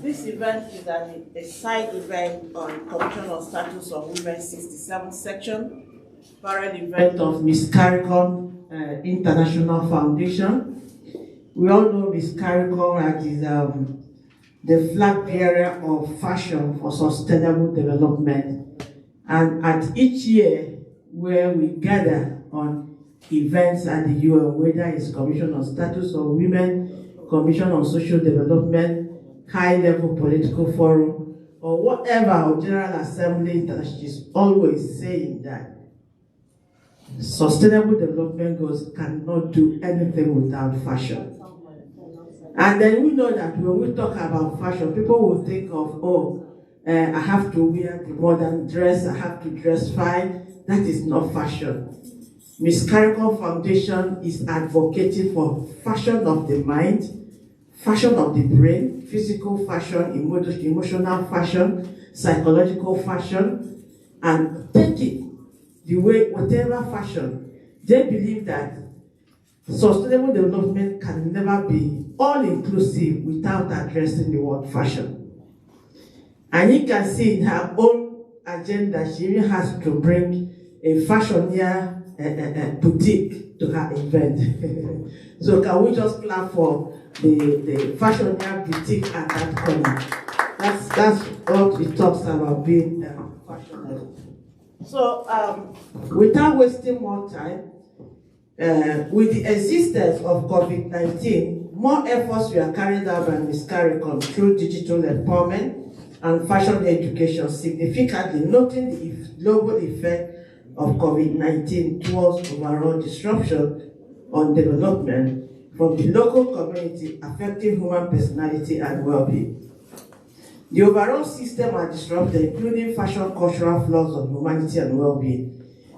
This event is a side event on Commission on Status of Women 67 section, parent event of Miss Caricom International Foundation. We all know Miss Caricom as the flag bearer of fashion for sustainable development. And at each year where we gather on events at the UN, whether it's Commission on Status of Women, Commission on Social Development, high-level political forum, or whatever, our General Assembly International is always saying that sustainable development goals cannot do anything without fashion. And then we know that when we talk about fashion, people will think of, I have to wear the modern dress, I have to dress fine. That is not fashion. Miss Caricom Foundation is advocating for fashion of the mind, fashion of the brain, physical fashion, emotional fashion, psychological fashion, and take it the way, whatever fashion. They believe that sustainable development can never be all-inclusive without addressing the word fashion. And you can see in her own agenda, she even has to bring a fashioneer boutique to her event. So can we just clap for the fashioneer boutique at that corner? That's what it talks about being fashionable. So without wasting more time, with the existence of COVID-19, more efforts were carried out by Ms. Caricom through digital empowerment and fashion education, significantly noting the global effect of COVID-19 towards overall disruption on development from the local community, affecting human personality and well-being. The overall system are disrupted, including fashion cultural flaws of humanity and well-being.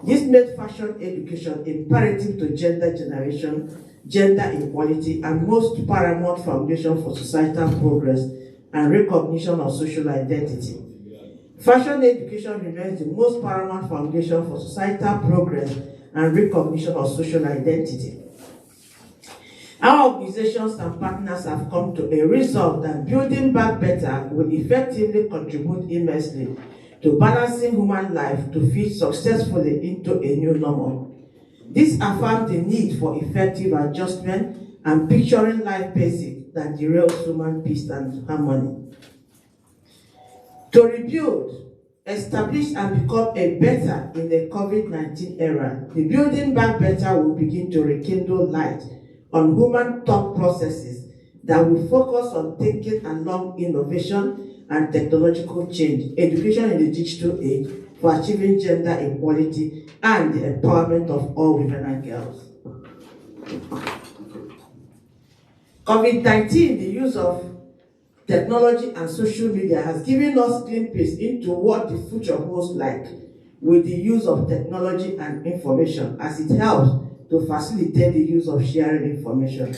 This made fashion education imperative to gender generation, gender equality, and most paramount foundation for societal progress and recognition of social identity. Fashion education remains the most paramount foundation for societal progress and recognition of social identity. Our organizations and partners have come to a resolve that building back better will effectively contribute immensely to balancing human life to fit successfully into a new normal. This affirms the need for effective adjustment and picturing life basic that derails human peace and harmony. To rebuild, establish and become a better in the COVID-19 era, the building back better will begin to rekindle light on human thought processes that will focus on thinking along innovation and technological change, education in the digital age for achieving gender equality and the empowerment of all women and girls. COVID-19, the use of technology and social media has given us glimpses into what the future holds like with the use of technology and information as it helps to facilitate the use of sharing information.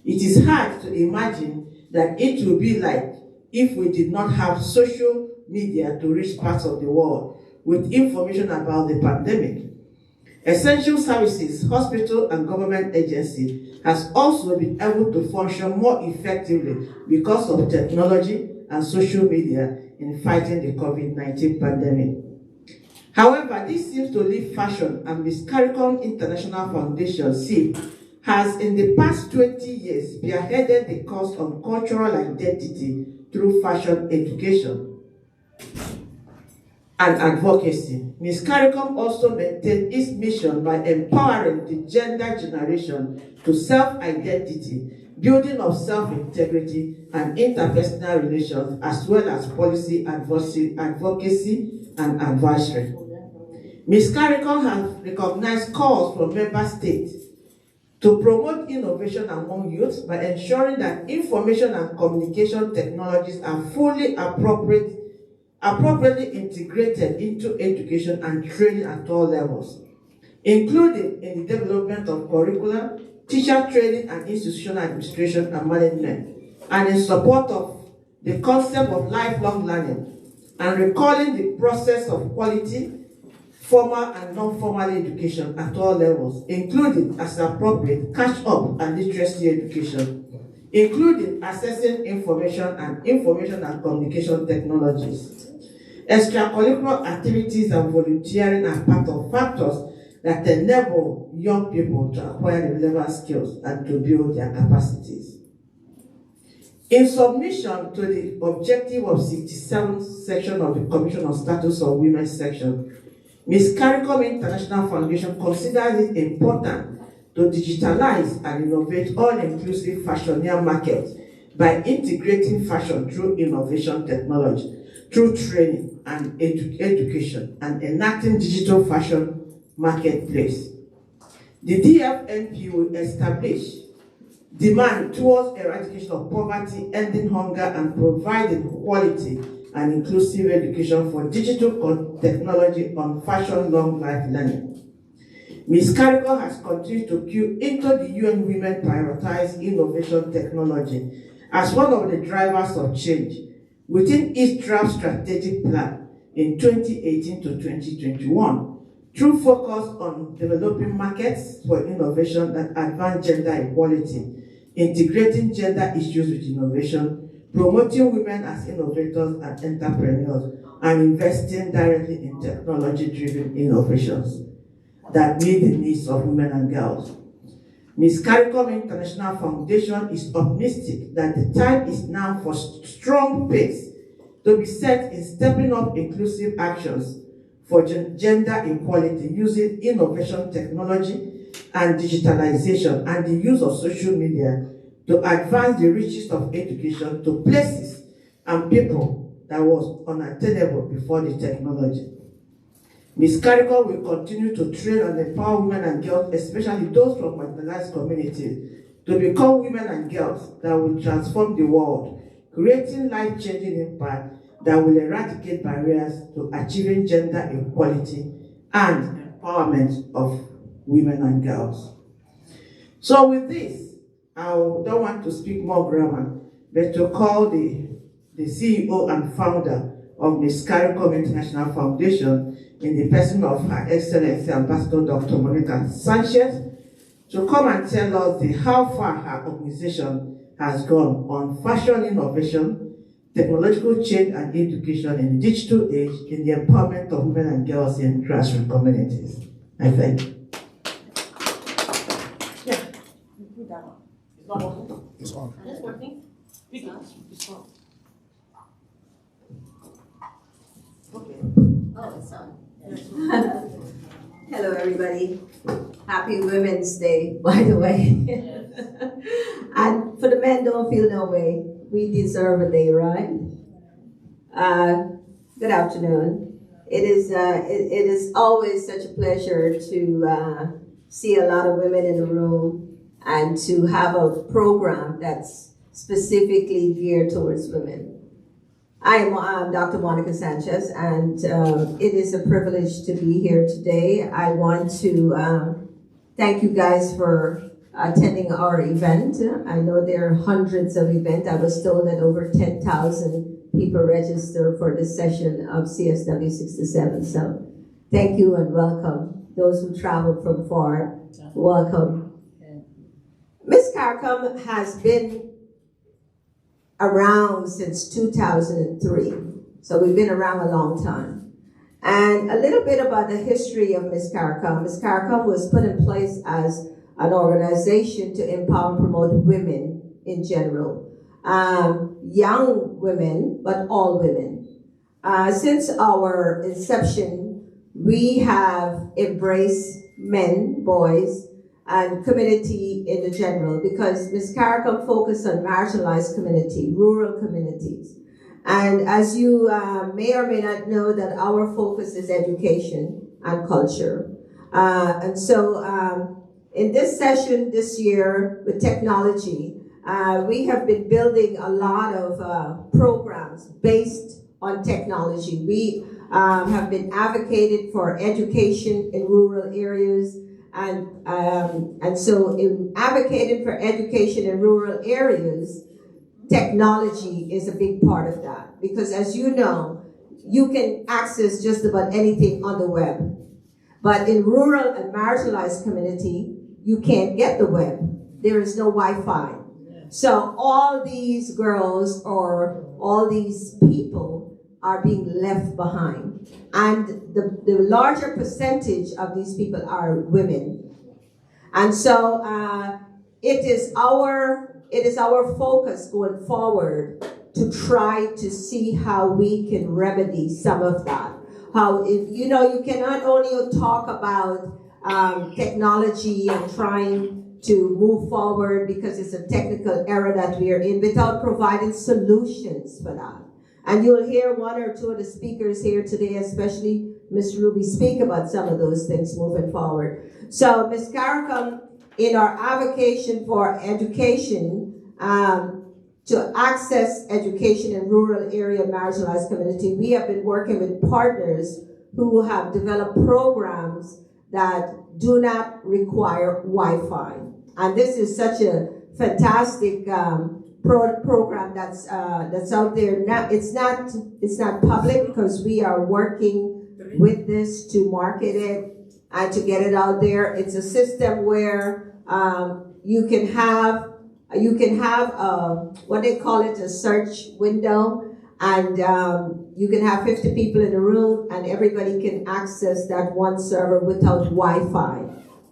It is hard to imagine that it will be like if we did not have social media to reach parts of the world with information about the pandemic. Essential services, hospital and government agencies has also been able to function more effectively because of technology and social media in fighting the COVID-19 pandemic. However, this seems to leave fashion, and Ms. Caricom International Foundation, CIF, has in the past 20 years spearheaded the course on cultural identity through fashion education and advocacy. Ms. Caricom also maintained its mission by empowering the gender generation to self-identity, building of self-integrity and interpersonal relations, as well as policy advocacy and advisory. Ms. Caricom has recognized calls from member states to promote innovation among youth by ensuring that information and communication technologies are fully appropriately integrated into education and training at all levels, including in the development of curricula, teacher training and institutional administration and management, and in support of the concept of lifelong learning, and recalling the process of quality, formal and non-formal education at all levels, including, as appropriate, catch-up and literacy education. including accessing information and communication technologies. Extracurricular activities and volunteering are part of factors that enable young people to acquire the relevant skills and to build their capacities. In submission to the objective of 67th section of the Commission on Status of Women section, Ms. Caricom International Foundation considers it important to digitalize and innovate all-inclusive fashionwear markets by integrating fashion through innovation technology, through training and education, and enacting digital fashion marketplace. The DFNP will establish demand towards eradication of poverty, ending hunger, and providing quality and inclusive education for digital technology on fashion long life learning. Ms. Caricom has continued to queue into the UN Women Prioritize Innovation Technology as one of the drivers of change within its draft strategic plan in 2018 to 2021, through focus on developing markets for innovation that advance gender equality, integrating gender issues with innovation, promoting women as innovators and entrepreneurs, and investing directly in technology-driven innovations that meet the needs of women and girls. Ms. Caricom International Foundation is optimistic that the time is now for strong pace to be set in stepping up inclusive actions for gender equality using innovation technology and digitalization and the use of social media to advance the reaches of education to places and people that was unattainable before the technology. Ms. Caricom will continue to train and empower women and girls, especially those from marginalized communities, to become women and girls that will transform the world, creating life-changing impact that will eradicate barriers to achieving gender equality and empowerment of women and girls. So with this, I don't want to speak more grammar, but to call the CEO and founder of Ms. Caricom International Foundation in the person of Her Excellency Ambassador Dr. Monica Sanchez to come and tell us how far her organization has gone on fashion innovation, technological change and education in the digital age in the empowerment of women and girls in grassroots communities. I thank you. Yeah. It's not working. It's on. It's working. It's on. Okay. Oh, it's on. Hello, everybody. Happy Women's Day, by the way. Yes. And for the men, don't feel no way. We deserve a day, right? Good afternoon. It is always such a pleasure to see a lot of women in the room and to have a program that's specifically geared towards women. I am Dr. Monica Sanchez, and it is a privilege to be here today. I want to thank you guys for attending our event. I know there are hundreds of events. I was told that over 10,000 people registered for this session of CSW67. So thank you and welcome. Those who traveled from far, welcome. Ms. Caricom has been around since 2003. So we've been around a long time. And a little bit about the history of Ms. Caricom. Ms. Caricom was put in place as an organization to empower and promote women in general. Young women, but all women. Since our inception, we have embraced men, boys, and community in the general, because Ms. Caricom focused on marginalized community, rural communities. And as you may or may not know, that our focus is education and culture. And so in this session this year with technology, we have been building a lot of programs based on technology. We have been advocated for education in rural areas. And so in advocating for education in rural areas, technology is a big part of that. Because as you know, you can access just about anything on the web. But in rural and marginalized community, you can't get the web. There is no Wi-Fi. So all these girls or all these people are being left behind. And the larger percentage of these people are women. And so it is our focus going forward to try to see how we can remedy some of that. How, you cannot only talk about technology and trying to move forward because it's a technical era that we are in without providing solutions for that. And you'll hear one or two of the speakers here today, especially Ms. Ruby, speak about some of those things moving forward. So Ms. Caricom, in our advocacy for education, to access education in rural area marginalized community, we have been working with partners who have developed programs that do not require Wi-Fi. And this is such a fantastic program that's out there. Now, it's not public because we are working with this to market it and to get it out there. It's a system where you can have what they call it, a search window, and you can have 50 people in a room and everybody can access that one server without Wi-Fi,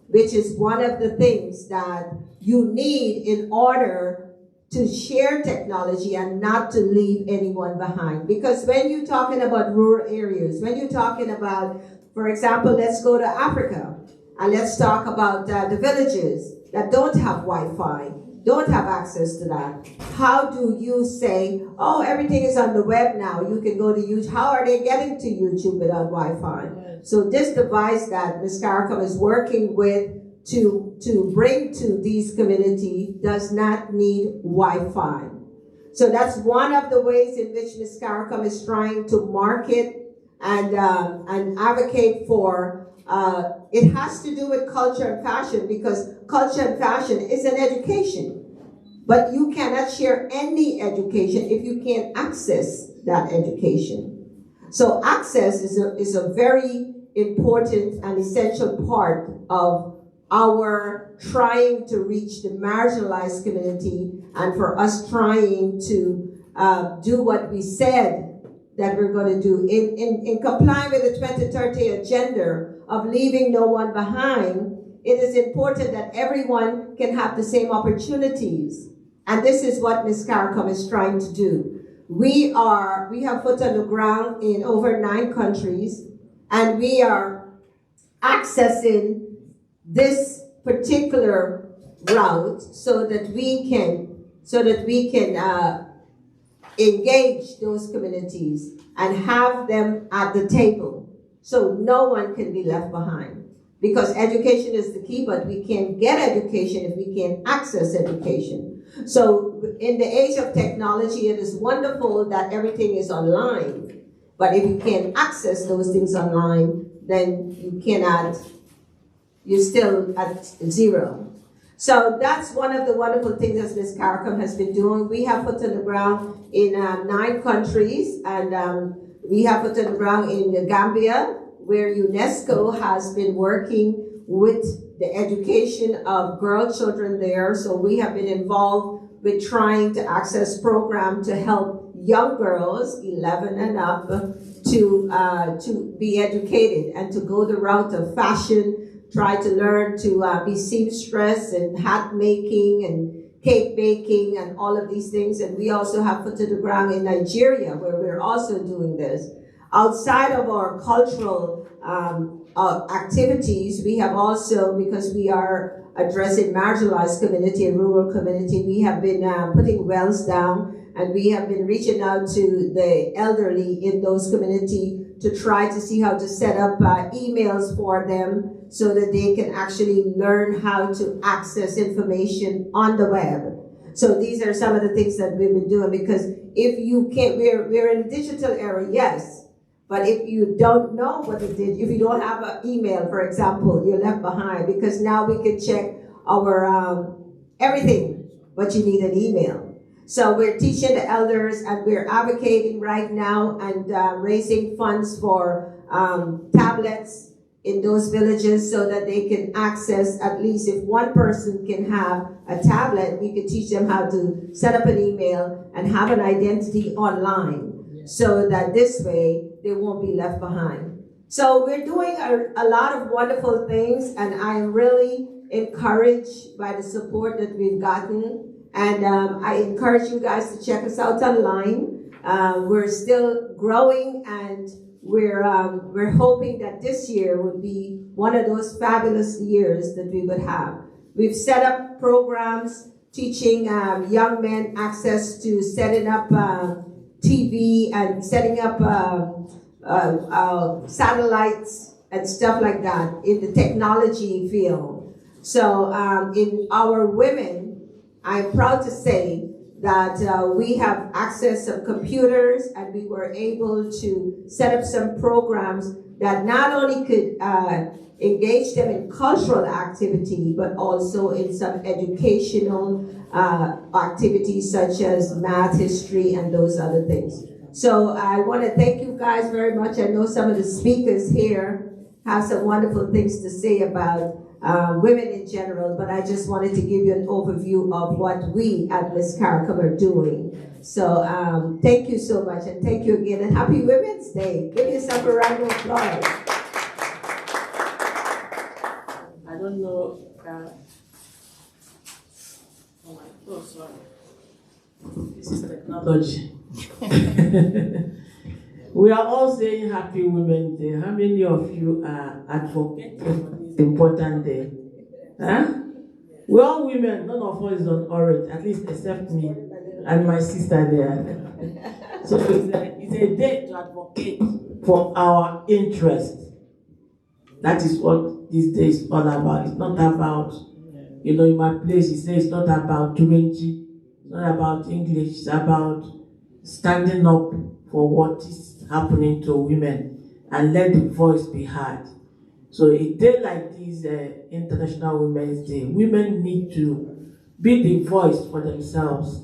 which is one of the things that you need in order to share technology and not to leave anyone behind. Because when you're talking about rural areas, when you're talking about, for example, let's go to Africa and let's talk about the villages that don't have Wi-Fi, don't have access to that. How do you say, oh, everything is on the web now, you can go to YouTube? How are they getting to YouTube without Wi-Fi? So this device that Ms. Caricom is working with to bring to these communities does not need Wi-Fi. So that's one of the ways in which Ms. Caricom is trying to market and advocate for. It has to do with culture and fashion, because culture and fashion is an education. But you cannot share any education if you can't access that education. So access is a very important and essential part of our trying to reach the marginalized community, and for us trying to do what we said that we're going to do in complying with the 2030 agenda of leaving no one behind. It is important that everyone can have the same opportunities. And this is what Ms. Caricom is trying to do. We have foot on the ground in over 9 countries, and we are accessing this particular route so that we can engage those communities and have them at the table so no one can be left behind. Because education is the key, but we can't get education if we can't access education. So in the age of technology, it is wonderful that everything is online. But if you can't access those things online, then you're still at zero. So that's one of the wonderful things that Ms. Caricom has been doing. We have put on the ground in 9 countries, and we have put on the ground in Gambia, where UNESCO has been working with the education of girl children there. So we have been involved with trying to access programs to help young girls, 11 and up, to be educated and to go the route of fashion, try to learn to be seamstress and hat making and cake baking and all of these things. And we also have put to the ground in Nigeria, where we're also doing this. Outside of our cultural activities, we have also, because we are addressing marginalized community and rural community, we have been putting wells down, and we have been reaching out to the elderly in those communities to try to see how to set up emails for them so that they can actually learn how to access information on the web. So these are some of the things that we've been doing, because if you can't, we're in a digital era, yes, but if you don't know what it is, if you don't have an email, for example, you're left behind, because now we can check our everything, but you need an email. So we're teaching the elders, and we're advocating right now and raising funds for tablets in those villages so that they can access, at least if one person can have a tablet, we could teach them how to set up an email and have an identity online so that this way they won't be left behind. So we're doing a lot of wonderful things, and I am really encouraged by the support that we've gotten. And I encourage you guys to check us out online. We're still growing, and we're hoping that this year would be one of those fabulous years that we would have. We've set up programs teaching young men access to setting up TV and setting up satellites and stuff like that in the technology field. So in our women, I'm proud to say that we have access to computers, and we were able to set up some programs that not only could engage them in cultural activity, but also in some educational activities such as math, history, and those other things. So I want to thank you guys very much. I know some of the speakers here have some wonderful things to say about women in general, but I just wanted to give you an overview of what we at Miss Caricom are doing. So thank you so much, and thank you again, and happy Women's Day. Give yourself a round of applause. I don't know. Oh, sorry. This is technology. We are all saying Happy Women's Day. How many of you are advocating for this important day? Huh? We're all women. None of us is on orange, at least except me and my sister there. So it's a day to advocate for our interest. That is what this day is all about. It's not about, in my place, you say it's not about Turenji, it's not about English, it's about standing up for what is happening to women and let the voice be heard. So a day like this, International Women's Day, women need to be the voice for themselves.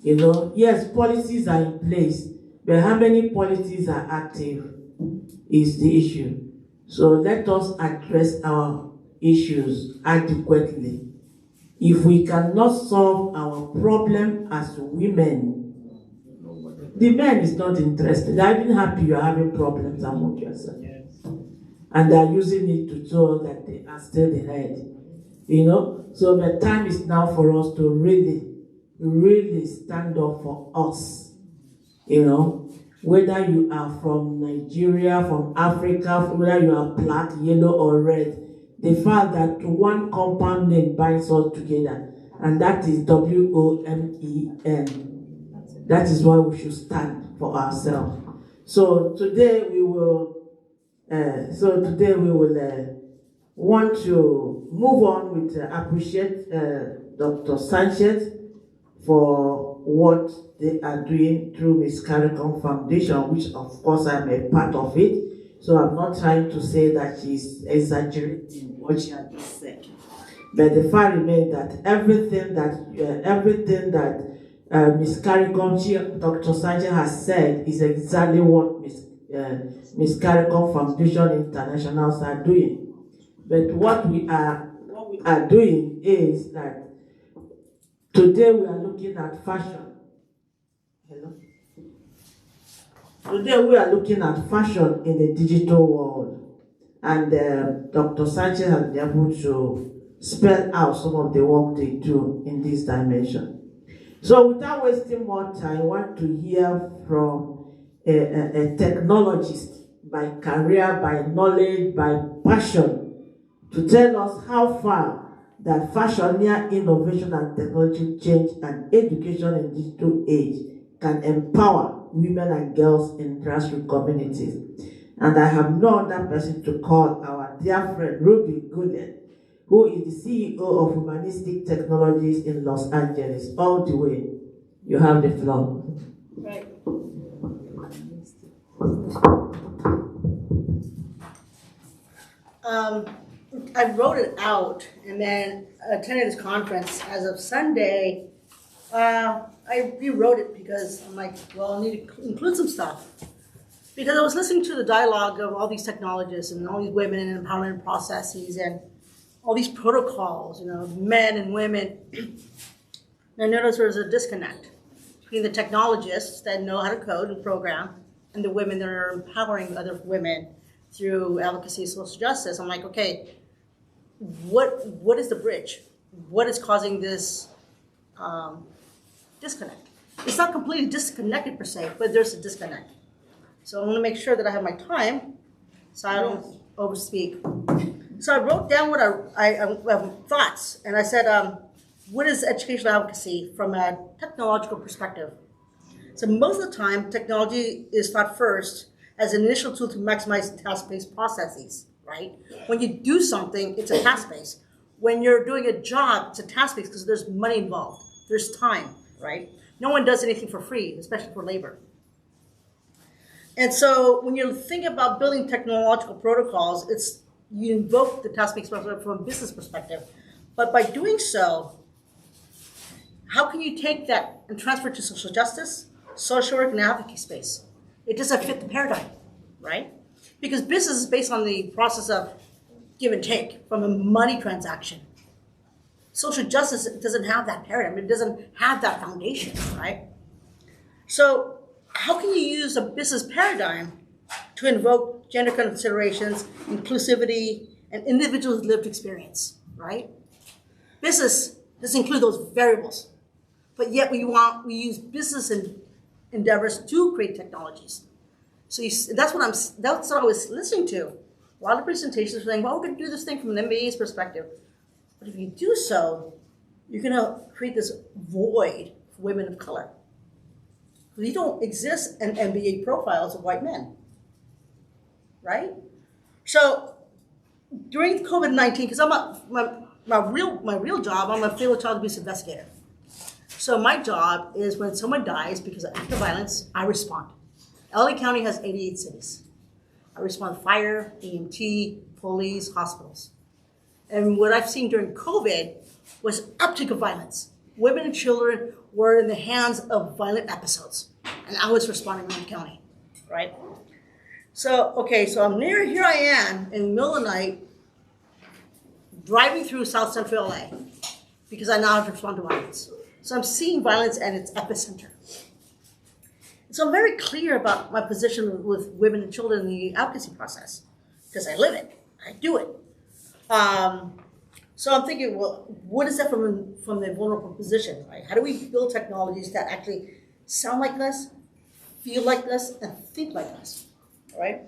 Yes, policies are in place, but how many policies are active is the issue. So let us address our issues adequately. If we cannot solve our problem as women, the men is not interested. They're even happy you're having problems among yourself. Yes. And they're using it to show that they are still the head. So the time is now for us to really, really stand up for us. Whether you are from Nigeria, from Africa, whether you are black, yellow, or red, the fact that one compound name binds us together, and that is WOMEN. That is why we should stand for ourselves. So today we will. Want to move on with appreciate Dr. Sanchez for what they are doing through Miss Caricom Foundation, which of course I'm a part of it. So I'm not trying to say that she's exaggerating what she had just said. But the fact remains that everything that Miss Caricom, Dr. Sanchez has said is exactly what Miss Caricom Foundation Internationals are doing. But what we are doing is that today we are looking at fashion. Hello? Today we are looking at fashion in the digital world. And Dr. Sanchez has been able to spell out some of the work they do in this dimension. So without wasting more time, I want to hear from a technologist by career, by knowledge, by passion, to tell us how far that fashion, near innovation and technology change and education in digital age can empower women and girls in grassroots communities. And I have no other person to call our dear friend Ruby Gullet, who is the CEO of Humanistic Technologies in Los Angeles. All the way, you have the floor. Right. I wrote it out and then attended this conference. As of Sunday, I rewrote it because I'm like, well, I need to include some stuff. Because I was listening to the dialogue of all these technologists and all these women in empowerment processes and all these protocols, men and women. And I noticed there was a disconnect between the technologists that know how to code and program and the women that are empowering other women through advocacy and social justice. I'm like, okay, what is the bridge? What is causing this disconnect? It's not completely disconnected per se, but there's a disconnect. So I want to make sure that I have my time so I don't overspeak. So I wrote down what I thoughts, and I said, what is educational advocacy from a technological perspective? So most of the time, technology is thought first as an initial tool to maximize task-based processes, right? When you do something, it's a task-based. When you're doing a job, it's a task-based because there's money involved. There's time, right? No one does anything for free, especially for labor. And so when you think about building technological protocols, you invoke the task-based process from a business perspective. But by doing so, how can you take that and transfer it to social justice, social work, and advocacy space? It doesn't fit the paradigm, right? Because business is based on the process of give and take from a money transaction. Social justice doesn't have that paradigm. It doesn't have that foundation, right? So how can you use a business paradigm to invoke gender considerations, inclusivity, and individuals' lived experience, right? Business doesn't include those variables, but yet we use business endeavors to create technologies. So that's what I was listening to. A lot of presentations were saying, well, we're going to do this thing from an MBA's perspective. But if you do so, you're going to create this void for women of color. You don't exist in MBA profiles of white men, right? So during COVID-19, because my real job, I'm a fatal child abuse investigator. So my job is when someone dies because of act of violence, I respond. LA County has 88 cities. I respond to fire, EMT, police, hospitals. And what I've seen during COVID was uptick of violence. Women and children were in the hands of violent episodes. And I was responding in the county, right? So here I am in the middle of the night, driving through South Central LA, because I now have to respond to violence. So I'm seeing violence at its epicenter. So I'm very clear about my position with women and children in the advocacy process, because I live it, I do it. So I'm thinking, well, what is that from the vulnerable position, right? How do we build technologies that actually sound like us, feel like us, and think like us, right?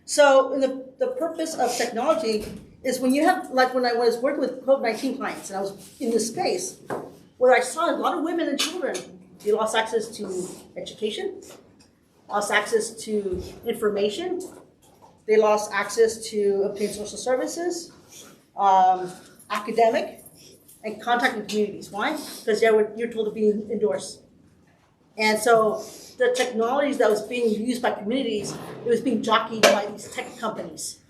So the purpose of technology is when you have, like when I was working with COVID-19 clients and I was in this space, what I saw is a lot of women and children, they lost access to education, lost access to information, they lost access to obtain social services, academic, and contact with communities. Why? Because you're told to be indoors. And so the technologies that was being used by communities, it was being jockeyed by these tech companies.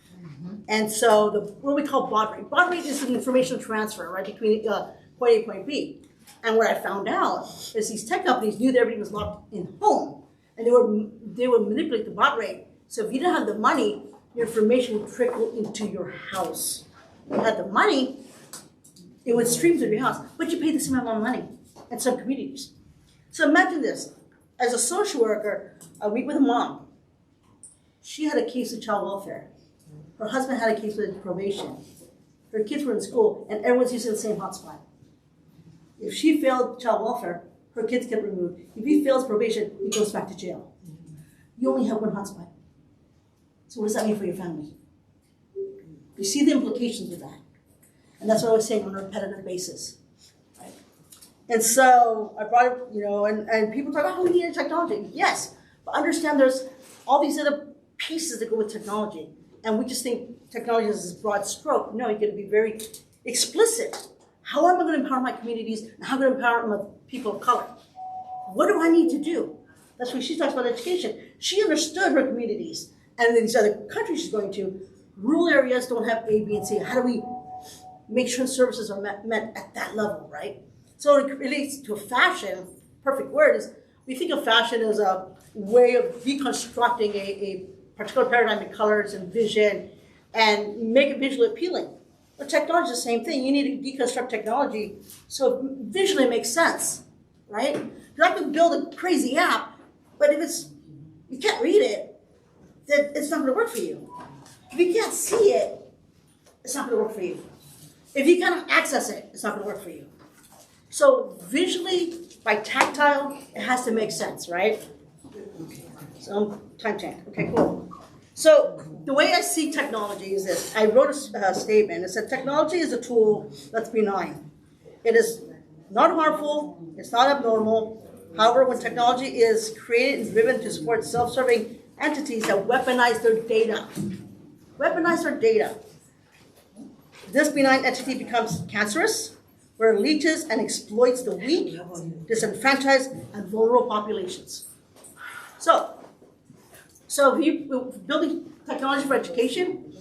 And so what we call baud rate. Baud rate is an information transfer, right, between point A and point B. And what I found out is these tech companies knew that everybody was locked in home, and they would manipulate the baud rate. So if you didn't have the money, your information would trickle into your house. If you had the money, it would stream through your house, but you pay the same amount of money in some communities. So imagine this. As a social worker, I meet with a mom. She had a case of child welfare. Her husband had a case with probation. Her kids were in school, and everyone's using the same hotspot. If she failed child welfare, her kids get removed. If he fails probation, he goes back to jail. You only have one hotspot. So what does that mean for your family? You see the implications of that. And that's what I was saying on a repetitive basis. Right? And so I brought it, and people talk about how we need technology. Yes, but understand there's all these other pieces that go with technology. And we just think technology is this broad stroke. No, you got to be very explicit. How am I going to empower my communities, and how am I going to empower my people of color? What do I need to do? That's when she talks about education. She understood her communities. And in these other countries she's going to, rural areas don't have A, B, and C. How do we make sure services are met at that level, right? So it relates to a fashion, perfect word is, we think of fashion as a way of deconstructing a particular paradigm in colors and vision and make it visually appealing. But technology is the same thing. You need to deconstruct technology so it visually makes sense, right? Because I can build a crazy app, but if you can't read it, then it's not going to work for you. If you can't see it, it's not going to work for you. If you cannot access it, it's not going to work for you. So visually, by tactile, it has to make sense, right? So time change. Okay, cool. So the way I see technology is this. I wrote a statement. It said technology is a tool that's benign. It is not harmful. It's not abnormal. However, when technology is created and driven to support self-serving entities that weaponize their data, this benign entity becomes cancerous, where it leeches and exploits the weak, disenfranchised, and vulnerable populations. So if you're building technology for education,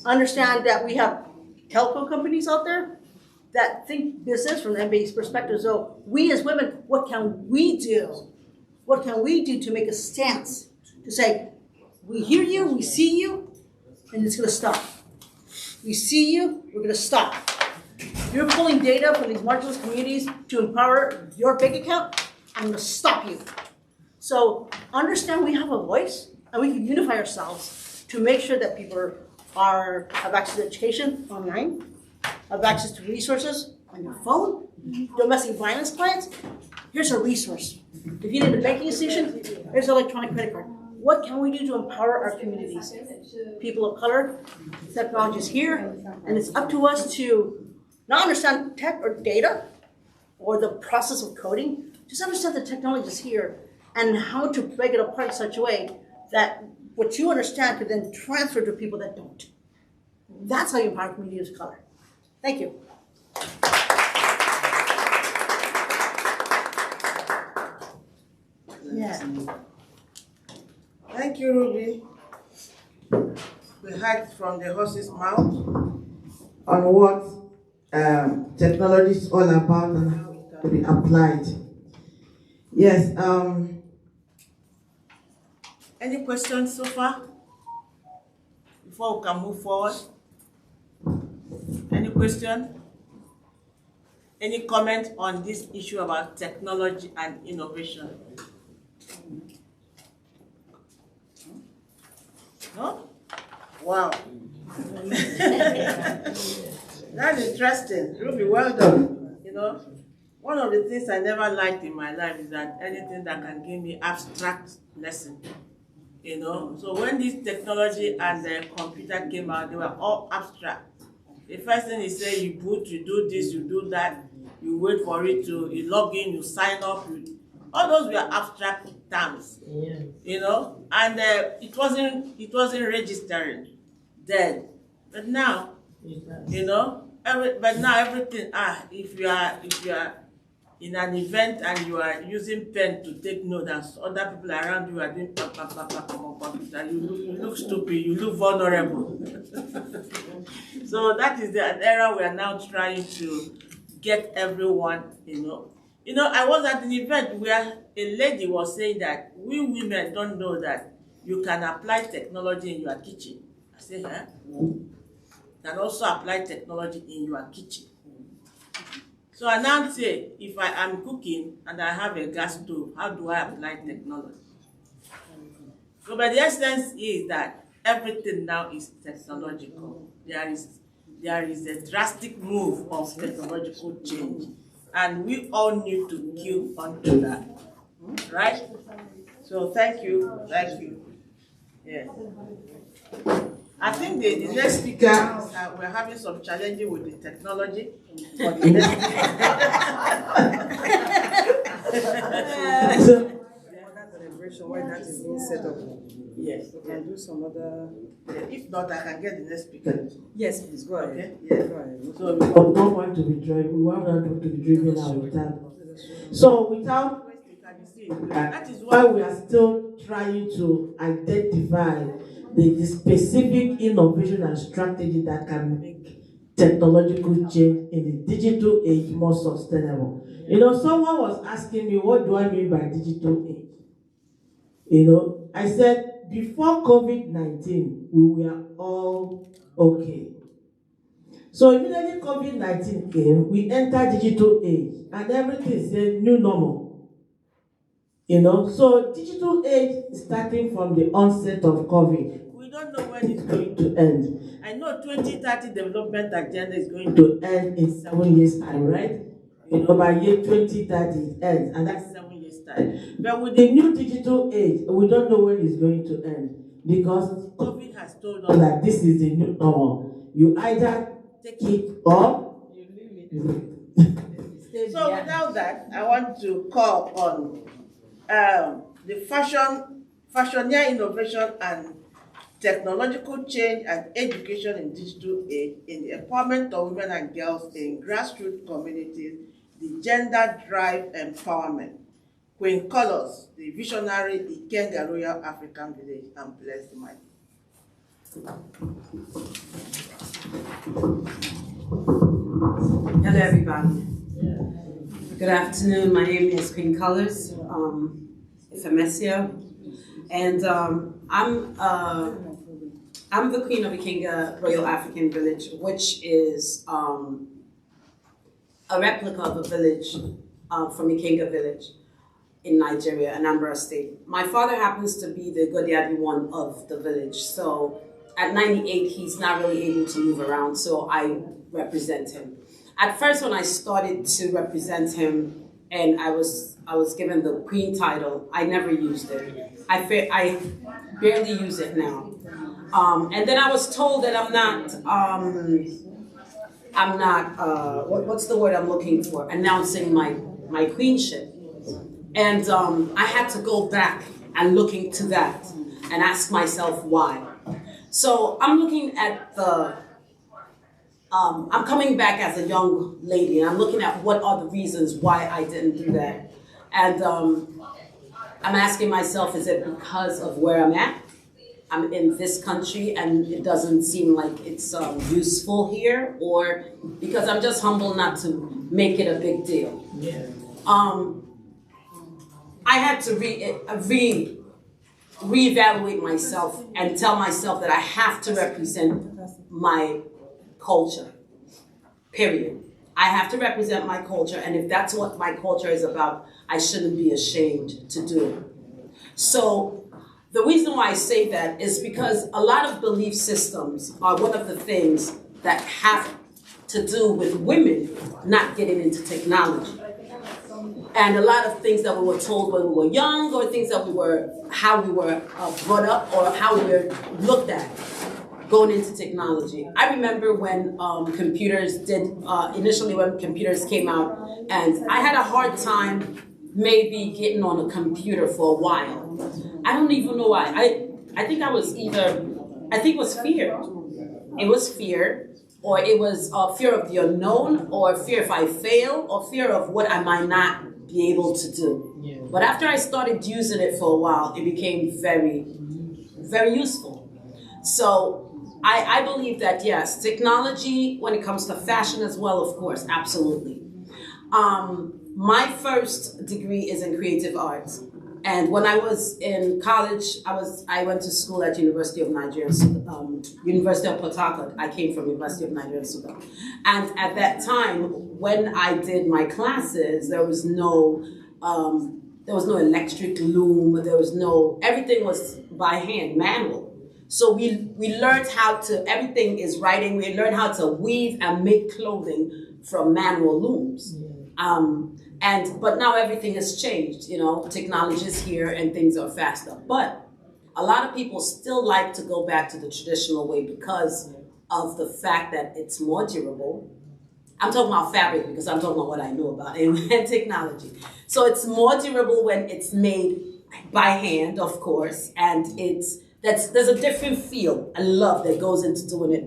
understand that we have telco companies out there that think business from the MBA's perspective. So we as women, what can we do? What can we do to make a stance? To say, we hear you, we see you, and it's gonna stop. We see you, we're gonna stop. You're pulling data from these marginalized communities to empower your bank account, I'm gonna stop you. So understand we have a voice, and we can unify ourselves to make sure that people have access to education online, have access to resources on your phone, domestic violence clients. Here's a resource. If you need a banking institution, here's an electronic credit card. What can we do to empower our communities? People of color, technology is here, and it's up to us to not understand tech or data or the process of coding, just understand the technology is here and how to break it apart in such a way that what you understand could then transfer to people that don't. That's how you empower communities of color. Thank you. Yeah. Thank you, Ruby. We heard from the horse's mouth on what technology is all about and how it can be applied. Yes. Any questions so far? Before we can move forward? Any question? Any comment on this issue about technology and innovation? No? Wow. That's interesting. Ruby, well done. You know, one of the things I never liked in my life is that anything that can give me abstract lesson. You know, so when this technology and the computer came out, they were all abstract. The first thing is say you boot, you do this, you do that, you wait for it to, you log in, you sign up, all those were abstract terms. Yeah. You know, and it wasn't registering then. But now, you know, everything. If you are in an event and you are using pen to take notes, and other people around you are doing computer, you look stupid, you look vulnerable. So that is the era we are now trying to get everyone, you know. You know, I was at an event where a lady was saying that we women don't know that you can apply technology in your kitchen. I said, huh? You can also apply technology in your kitchen. So I now say, if I am cooking and I have a gas stove, how do I apply technology? So but the essence is that everything now is technological. There is a drastic move of technological change. And we all need to queue onto that, right? So thank you. Yeah. I think the next speaker, we're having some challenges with the technology. For the next why that is being set up. Yes. We can do some other. If not, I can get the next speaker. Yes, please go ahead. Okay. Yeah. Go ahead. So we don't want to be driving. We want to be driven out of time. So without that is why we are still trying to identify the specific innovation and strategy that can make technological change in the digital age more sustainable? You know, someone was asking me, what do I mean by digital age? You know, I said, before COVID-19, we were all okay. So immediately COVID-19 came, we entered digital age, and everything is a new normal. You know, so digital age is starting from the onset of COVID. We don't know when it's going to end. I know 2030 development agenda is going to end in 7 years' time, right? You know, by year 2030 it ends, and that's 7 years' time. But with the new digital age, we don't know when it's going to end, because COVID has told us that this is the new normal. You either take it or you leave it. So without that, I want to call on the fashioneer innovation and technological change and education in digital age in the empowerment of women and girls in grassroots communities, the gender drive empowerment. Queen Colors, the visionary Ikenga Royal African Village, and bless the mic. Hello, everybody. Good afternoon. My name is Queen Colors, Ifemesia, and I'm the Queen of Ikenga Royal African Village, which is a replica of a village from Ikenga Village in Nigeria, Anambra State. My father happens to be the Godiadi one of the village, so at 98, he's not really able to move around, so I represent him. At first, when I started to represent him, and I was given the Queen title, I never used it. I barely use it now. And then I was told that what's the word I'm looking for? Announcing my queenship. And I had to go back and look into that and ask myself why. So I'm looking at I'm coming back as a young lady, and I'm looking at what are the reasons why I didn't do that. And I'm asking myself, is it because of where I'm at? I'm in this country and it doesn't seem like it's useful here, or because I'm just humble not to make it a big deal. Yeah. I had to reevaluate myself and tell myself that I have to represent my culture, period. I have to represent my culture, and if that's what my culture is about, I shouldn't be ashamed to do it. So the reason why I say that is because a lot of belief systems are one of the things that have to do with women not getting into technology. And a lot of things that we were told when we were young, or things that how we were brought up, or how we were looked at going into technology. I remember when initially when computers came out, and I had a hard time maybe getting on a computer for a while. I don't even know why. I think it was fear. It was fear, or it was fear of the unknown, or fear if I fail, or fear of what I might not be able to do. Yeah. But after I started using it for a while, it became very, very useful. So I believe that, yes, technology, when it comes to fashion as well, of course, absolutely. My first degree is in creative arts. And when I was in college, I went to school at University of Nigeria, University of Port Harcourt. I came from University of Nigeria, Sudan. And at that time, when I did my classes, there was no electric loom. Everything was by hand, manual. So we learned everything is writing. We learned how to weave and make clothing from manual looms. But now everything has changed, technology is here and things are faster. But a lot of people still like to go back to the traditional way because of the fact that it's more durable. I'm talking about fabric because I'm talking about what I know about and technology. So it's more durable when it's made by hand, of course, and there's a different feel and love that goes into doing it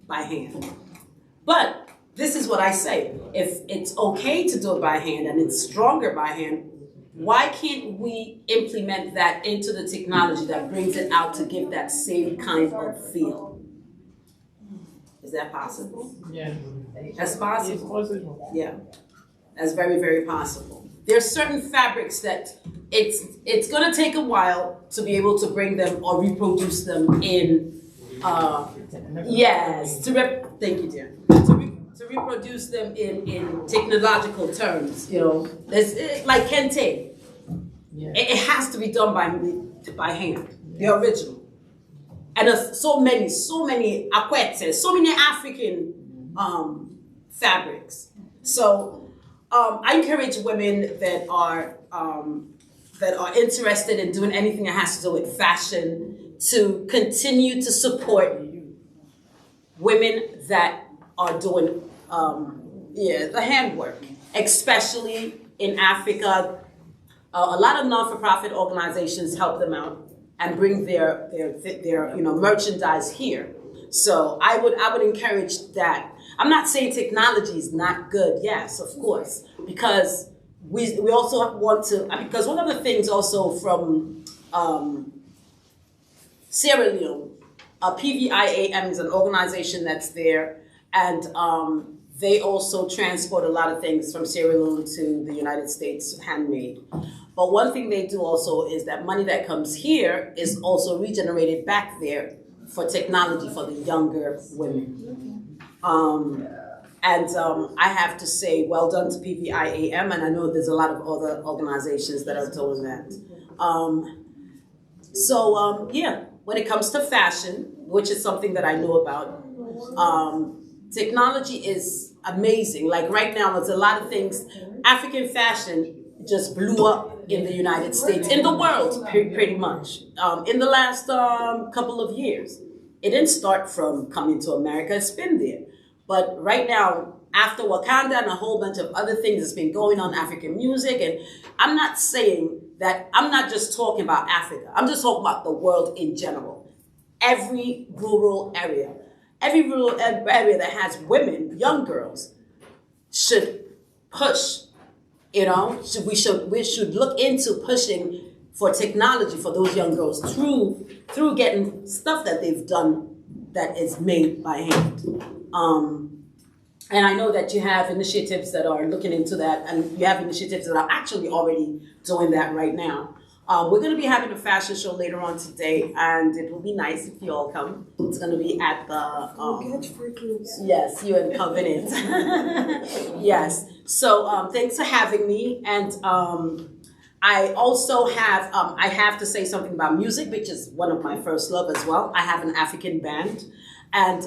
by hand. But this is what I say. If it's okay to do it by hand and it's stronger by hand, why can't we implement that into the technology that brings it out to give that same kind of feel? Is that possible? Yeah. That's possible. It's possible. Yeah, that's very, very possible. There's certain fabrics that it's gonna take a while to be able to bring them or reproduce them in. Yes, thank you, dear. To reproduce them in technological terms, you know, like kente. Yeah. It has to be done by hand, the original. And there's so many akwetes, so many African fabrics. So I encourage women that are interested in doing anything that has to do with fashion to continue to support women that are doing the handwork, especially in Africa. A lot of non-for-profit organizations help them out and bring their merchandise here. So I would encourage that. I'm not saying technology is not good. Yes, of course, because we also want to. Because one of the things also from Sierra Leone, PVIAM is an organization that's there, and they also transport a lot of things from Sierra Leone to the United States, handmade. But one thing they do also is that money that comes here is also regenerated back there for technology for the younger women. I have to say, well done to PVIAM, and I know there's a lot of other organizations that are doing that. When it comes to fashion, which is something that I know about, technology is amazing. Like right now, there's a lot of things. African fashion just blew up in the United States, in the world, pretty much. In the last couple of years. It didn't start from coming to America, it's been there. But right now, after Wakanda and a whole bunch of other things that's been going on, African music, and I'm not saying that, I'm not just talking about Africa, I'm just talking about the world in general. Every rural area that has women, young girls, should push, you know, we should look into pushing for technology for those young girls through getting stuff that they've done that is made by hand. And I know that you have initiatives that are looking into that, and you have initiatives that are actually already doing that right now. We're going to be having a fashion show later on today, and it will be nice if you all come. It's going to be at the... yes, you and Covenant. Yes. So thanks for having me. And I also have, I have to say something about music, which is one of my first love as well. I have an African band. And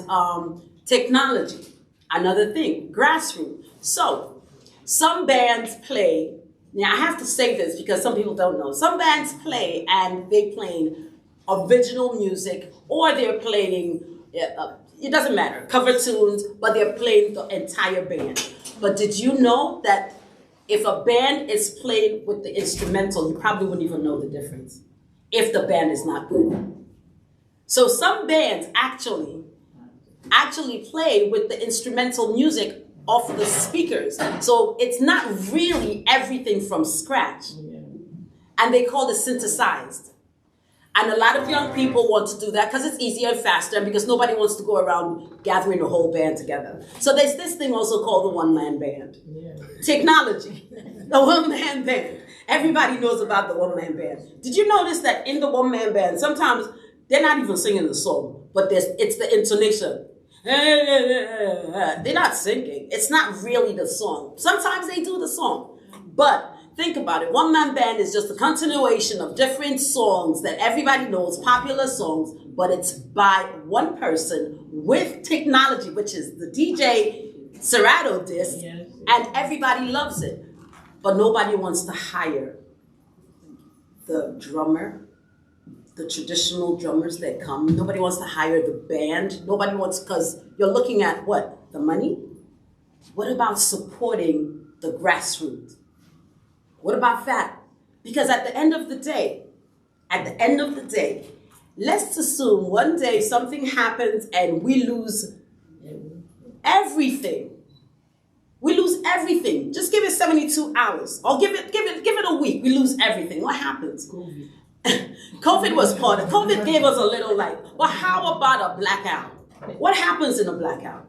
technology, another thing, grassroots. So some bands play. Now, I have to say this because some people don't know. Some bands play and they playing original music, or they're playing, it doesn't matter, cover tunes, but they're playing the entire band. But did you know that if a band is playing with the instrumental, you probably wouldn't even know the difference if the band is not good? So some bands actually play with the instrumental music off the speakers. So it's not really everything from scratch. And they call it synthesized. And a lot of young people want to do that because it's easier and faster, and because nobody wants to go around gathering the whole band together. So there's this thing also called the one-man band. Technology, the one-man band. Everybody knows about the one-man band. Did you notice that in the one-man band, sometimes they're not even singing the song, but it's the intonation. They're not singing. It's not really the song. Sometimes they do the song. But think about it. One-man band is just a continuation of different songs that everybody knows, popular songs, but it's by one person with technology, which is the DJ Serato disc, and everybody loves it. But nobody wants to hire the drummer, the traditional drummers that come. Nobody wants to hire the band. Nobody wants, because you're looking at what? The money? What about supporting the grassroots? What about that? Because at the end of the day, let's assume one day something happens and we lose everything. We lose everything. Just give it 72 hours. Or give it a week. We lose everything. What happens? COVID was part of it. COVID gave us a little light. But how about a blackout? What happens in a blackout?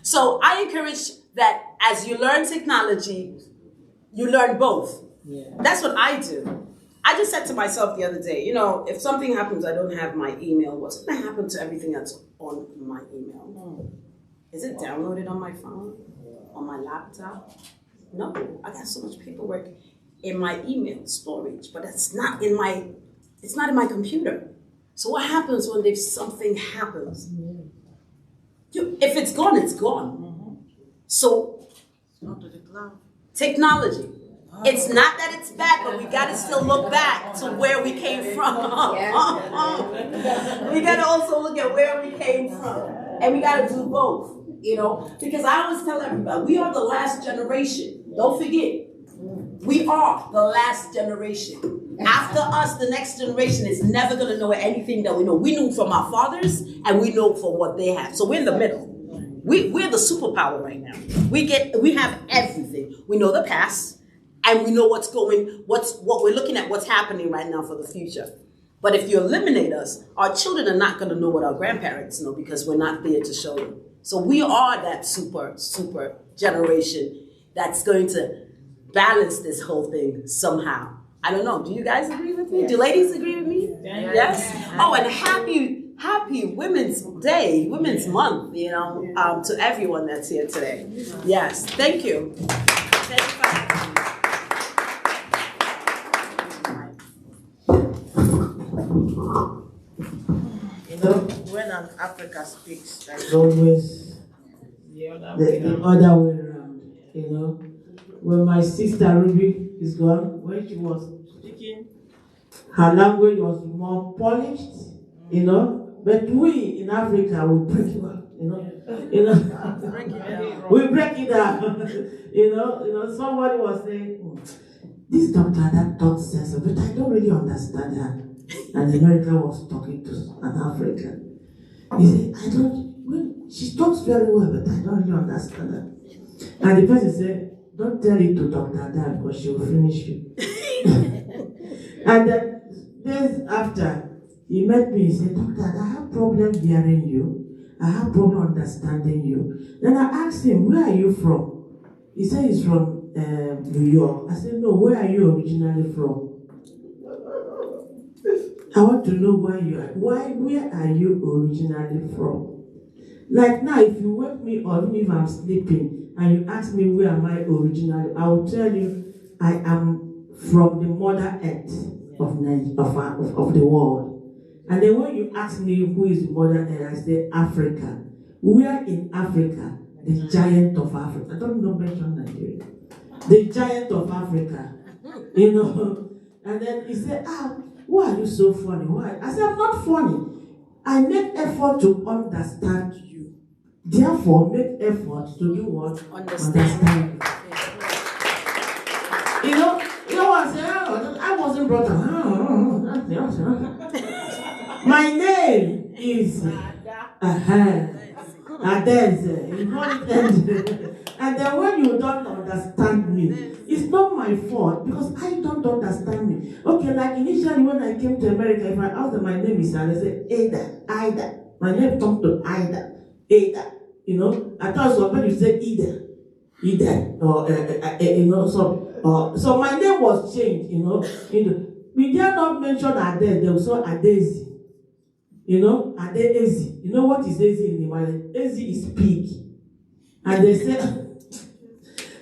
So I encourage that as you learn technology, you learn both. That's what I do. I just said to myself the other day, you know, if something happens, I don't have my email, what's going to happen to everything that's on my email? Is it downloaded on my phone? On my laptop? No, I got so much paperwork in my email storage, but it's not in my computer. So what happens when if something happens? If it's gone, it's gone. So technology. It's not that it's bad, but we got to still look back to where we came from. We got to also look at where we came from. And we got to do both, you know, because I always tell everybody, we are the last generation. Don't forget, we are the last generation. After us, the next generation is never going to know anything that we know. We knew from our fathers, and we know from what they have. So we're in the middle. We're the superpower right now. We have everything. We know the past. And we know what we're looking at, what's happening right now for the future. But if you eliminate us, our children are not going to know what our grandparents know because we're not there to show them. So we are that super generation that's going to balance this whole thing somehow. I don't know. Do you guys agree with me? Do ladies agree with me? Yes? Oh, and happy Women's Day, Women's Month, you know, to everyone that's here today. Yes. Thank you. Thank you for having me. You know, When an Africa speaks, it's always the other way around. You know, when my sister Ruby is gone, when she was speaking, her language was more polished. You know, but we in Africa we break it up. We break it down. you know. Somebody was saying, this doctor that talks sense, but I don't really understand her. And the American was talking to an African. He said, she talks very well, but I don't really understand her. And the person said, don't tell it to Dr. Dan because she will finish you. And then days after, he met me, he said, Doctor, I have problem hearing you. I have problem understanding you. Then I asked him, where are you from? He said he's from New York. I said, no, where are you originally from? I want to know where you are. Where are you originally from? Like now, if you wake me up, even if I'm sleeping, and you ask me where am I originally, I will tell you I am from the mother earth of the world. And then when you ask me who is the mother earth, I say Africa. Where in Africa? The giant of Africa. I don't know mention Nigeria. The giant of Africa. You know. And then he said, why are you so funny? Why? I said, I'm not funny. I make effort to understand you. Therefore, make effort to do what? Understand you. You know what I said? I wasn't brought up. My name is and then when you don't understand me, it's not my fault because I don't understand me. Okay, like initially when I came to America, if I asked them my name is and they say Ada. My name comes to Ada. You know, I thought so when you say Ida, or you know, so my name was changed. You know, we dare not mention Ade. They also Adezi. You know, Ade-Ezi. You know what is Ezi in the Mali? Ezi is pig. And they say,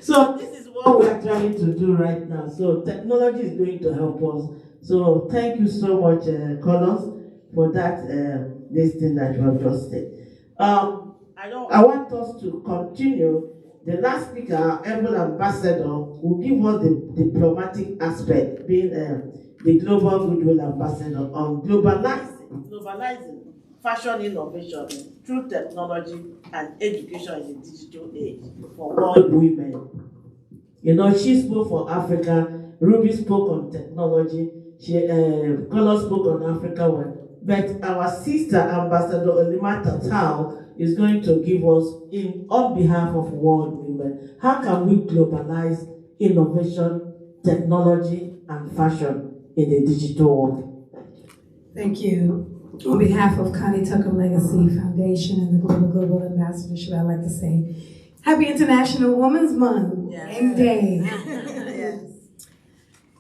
so this is what we are trying to do right now. So technology is going to help us. So thank you so much, Carlos, for that this thing that you have just said. I want us to continue. The last speaker, our able ambassador, will give us the diplomatic aspect, being the global goodwill ambassador on globalizing fashion innovation through technology and education in the digital age for world women. You know, she spoke for Africa, Ruby spoke on technology, Carlos spoke on Africa one. But our sister ambassador Olima Tatao is going to give us, on behalf of world women, how can we globalize innovation, technology, and fashion in the digital world? Thank you. On behalf of Connie Tucker Legacy Foundation and the Global Ambassadorship, I'd like to say Happy International Women's Month and Day. Yes.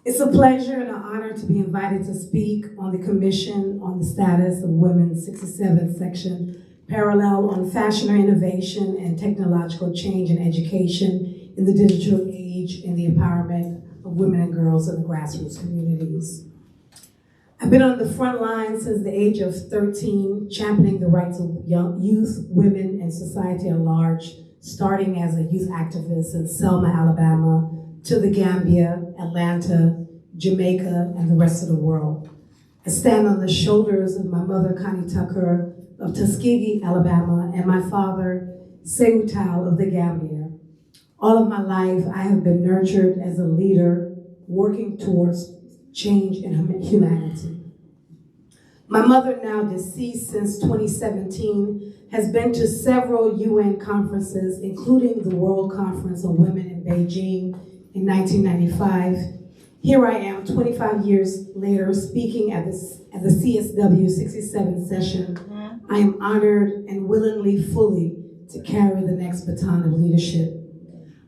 It's a pleasure and an honor to be invited to speak on the Commission on the Status of Women's 67th Section, Parallel on Fashion or Innovation and Technological Change in Education in the Digital Age and the Empowerment of Women and Girls in the Grassroots Communities. I've been on the front line since the age of 13, championing the rights of young youth, women, and society at large, starting as a youth activist in Selma, Alabama, to the Gambia, Atlanta, Jamaica, and the rest of the world. I stand on the shoulders of my mother, Connie Tucker, of Tuskegee, Alabama, and my father, Sekou Tall of the Gambia. All of my life, I have been nurtured as a leader, working towards change in humanity. My mother, now deceased since 2017, has been to several UN conferences, including the World Conference on Women in Beijing in 1995. Here I am, 25 years later, speaking at the CSW67 session. I am honored and willingly, fully, to carry the next baton of leadership.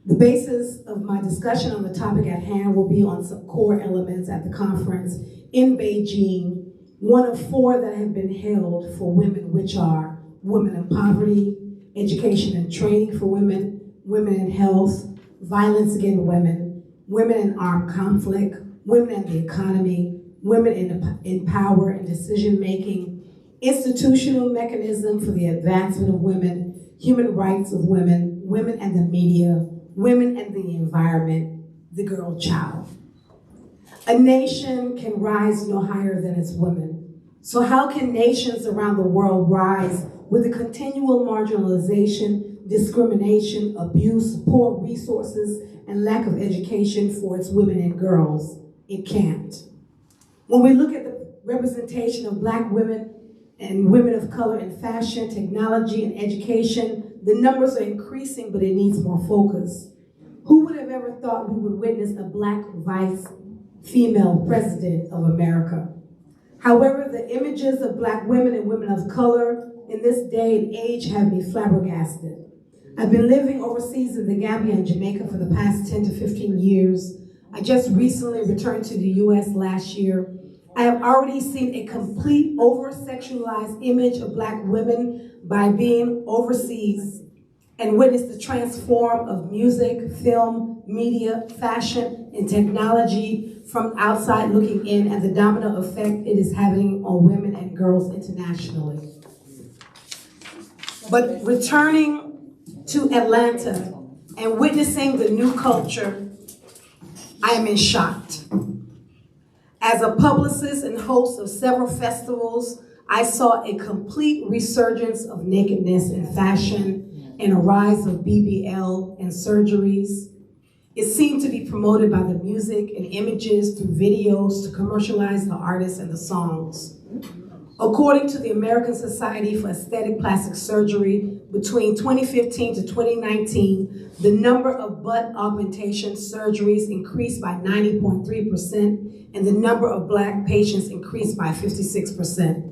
The basis of my discussion on the topic at hand will be on some core elements at the conference in Beijing, one of 4 that have been held for women, which are women in poverty, education and training for women, women in health, violence against women, women in armed conflict, women in the economy, women in power and decision-making, institutional mechanism for the advancement of women, human rights of women, women and the media, women and the environment, the girl child. A nation can rise no higher than its women. So how can nations around the world rise with the continual marginalization, discrimination, abuse, poor resources, and lack of education for its women and girls? It can't. When we look at the representation of Black women and women of color in fashion, technology, and education, the numbers are increasing, but it needs more focus. Who would have ever thought we would witness a Black vice female president of America? However, the images of Black women and women of color in this day and age have me flabbergasted. I've been living overseas in the Gambia and Jamaica for the past 10 to 15 years. I just recently returned to the US last year. I have already seen a complete over-sexualized image of Black women by being overseas and witnessed the transform of music, film, media, fashion, and technology from outside looking in and the domino effect it is having on women and girls internationally. But returning to Atlanta and witnessing the new culture, I am in shock. As a publicist and host of several festivals, I saw a complete resurgence of nakedness in fashion and a rise of BBL and surgeries. It seemed to be promoted by the music and images through videos to commercialize the artists and the songs. According to the American Society for Aesthetic Plastic Surgery, between 2015 to 2019, the number of butt augmentation surgeries increased by 90.3%, and the number of Black patients increased by 56%.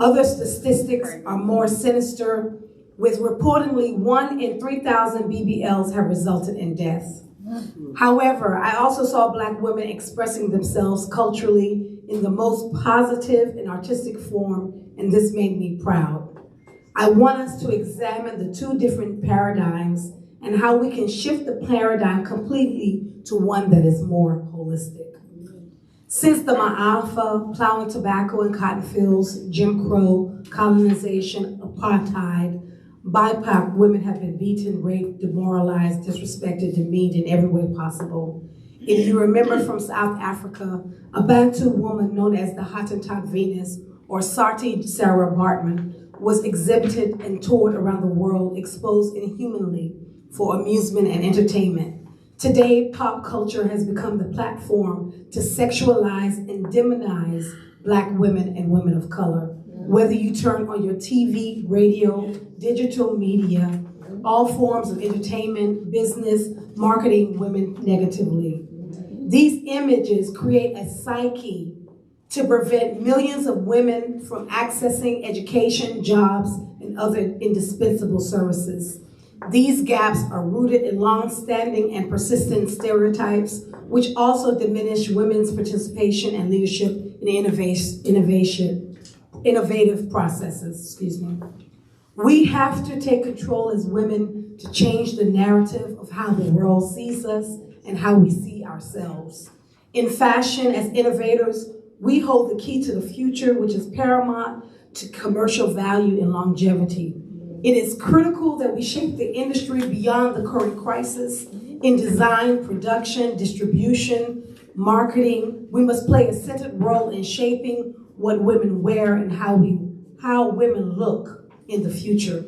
Other statistics are more sinister, with reportedly 1 in 3,000 BBLs have resulted in death. However, I also saw Black women expressing themselves culturally in the most positive and artistic form, and this made me proud. I want us to examine the 2 different paradigms and how we can shift the paradigm completely to one that is more holistic. Since the Ma'afa, plowing tobacco and cotton fields, Jim Crow, colonization, apartheid, BIPOC women have been beaten, raped, demoralized, disrespected, demeaned in every way possible. If you remember from South Africa, a Bantu woman known as the Hottentot Venus, or Sati Sarah Bartman, was exhibited and toured around the world, exposed inhumanly for amusement and entertainment. Today, pop culture has become the platform to sexualize and demonize Black women and women of color. Whether you turn on your TV, radio, digital media, all forms of entertainment, business, marketing women negatively. These images create a psyche to prevent millions of women from accessing education, jobs, and other indispensable services. These gaps are rooted in long-standing and persistent stereotypes, which also diminish women's participation and leadership in innovative processes. We have to take control as women to change the narrative of how the world sees us and how we see ourselves. In fashion, as innovators, we hold the key to the future, which is paramount to commercial value and longevity. It is critical that we shape the industry beyond the current crisis. In design, production, distribution, marketing, we must play a centered role in shaping what women wear and how women look in the future.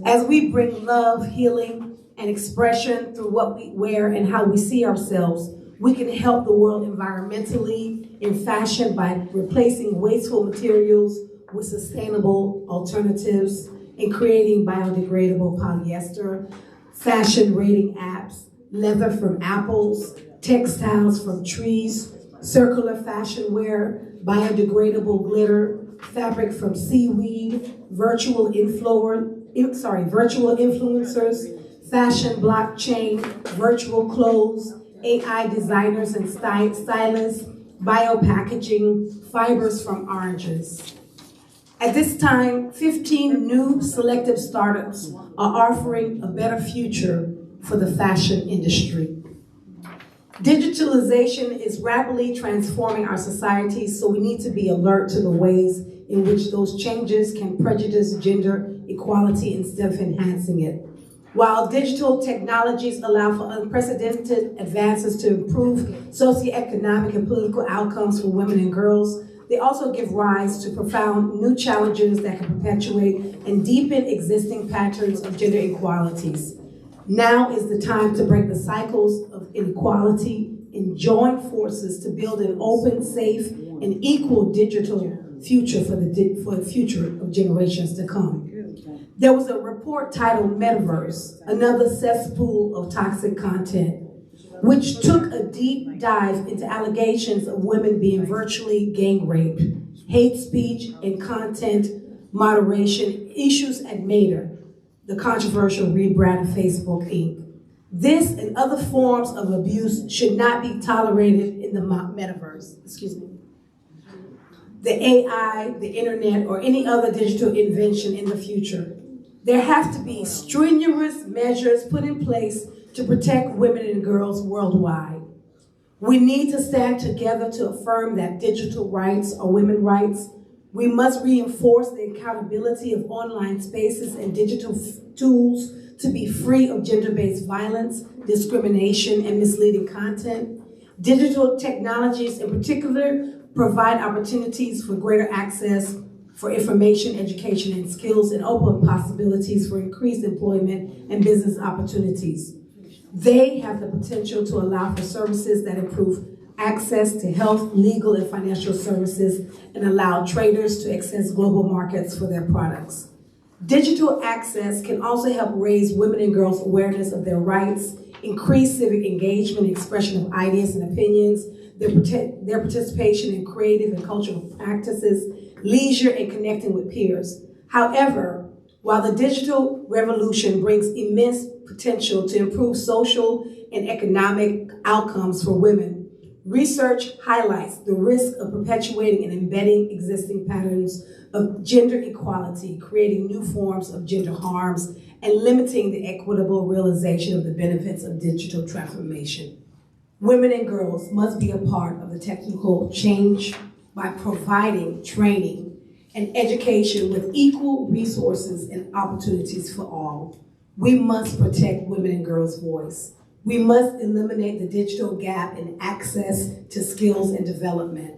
As we bring love, healing, and expression through what we wear and how we see ourselves, we can help the world environmentally in fashion by replacing wasteful materials with sustainable alternatives and creating biodegradable polyester, fashion rating apps, leather from apples, textiles from trees, circular fashion wear, biodegradable glitter, fabric from seaweed, virtual influencers, fashion blockchain, virtual clothes, AI designers and stylists, biopackaging, fibers from oranges. At this time, 15 new selective startups are offering a better future for the fashion industry. Digitalization is rapidly transforming our societies, so we need to be alert to the ways in which those changes can prejudice gender equality instead of enhancing it. While digital technologies allow for unprecedented advances to improve socioeconomic and political outcomes for women and girls, they also give rise to profound new challenges that can perpetuate and deepen existing patterns of gender inequalities. Now is the time to break the cycles of inequality and join forces to build an open, safe, and equal digital future for the future of generations to come. There was a report titled Metaverse, Another Cesspool of Toxic Content, which took a deep dive into allegations of women being virtually gang raped, hate speech, and content moderation issues at Meta, the controversial rebrand of Facebook Inc. This and other forms of abuse should not be tolerated in the metaverse, the AI, the internet, or any other digital invention in the future. There have to be strenuous measures put in place to protect women and girls worldwide. We need to stand together to affirm that digital rights are women's rights. We must reinforce the accountability of online spaces and digital tools to be free of gender-based violence, discrimination, and misleading content. Digital technologies in particular provide opportunities for greater access for information, education, and skills, and open possibilities for increased employment and business opportunities. They have the potential to allow for services that improve access to health, legal, and financial services, and allow traders to access global markets for their products. Digital access can also help raise women and girls' awareness of their rights, increase civic engagement, expression of ideas and opinions, their participation in creative and cultural practices, leisure, and connecting with peers. However, while the digital revolution brings immense potential to improve social and economic outcomes for women, research highlights the risk of perpetuating and embedding existing patterns of gender equality, creating new forms of gender harms, and limiting the equitable realization of the benefits of digital transformation. Women and girls must be a part of the technical change by providing training and education with equal resources and opportunities for all. We must protect women and girls' voice. We must eliminate the digital gap in access to skills and development.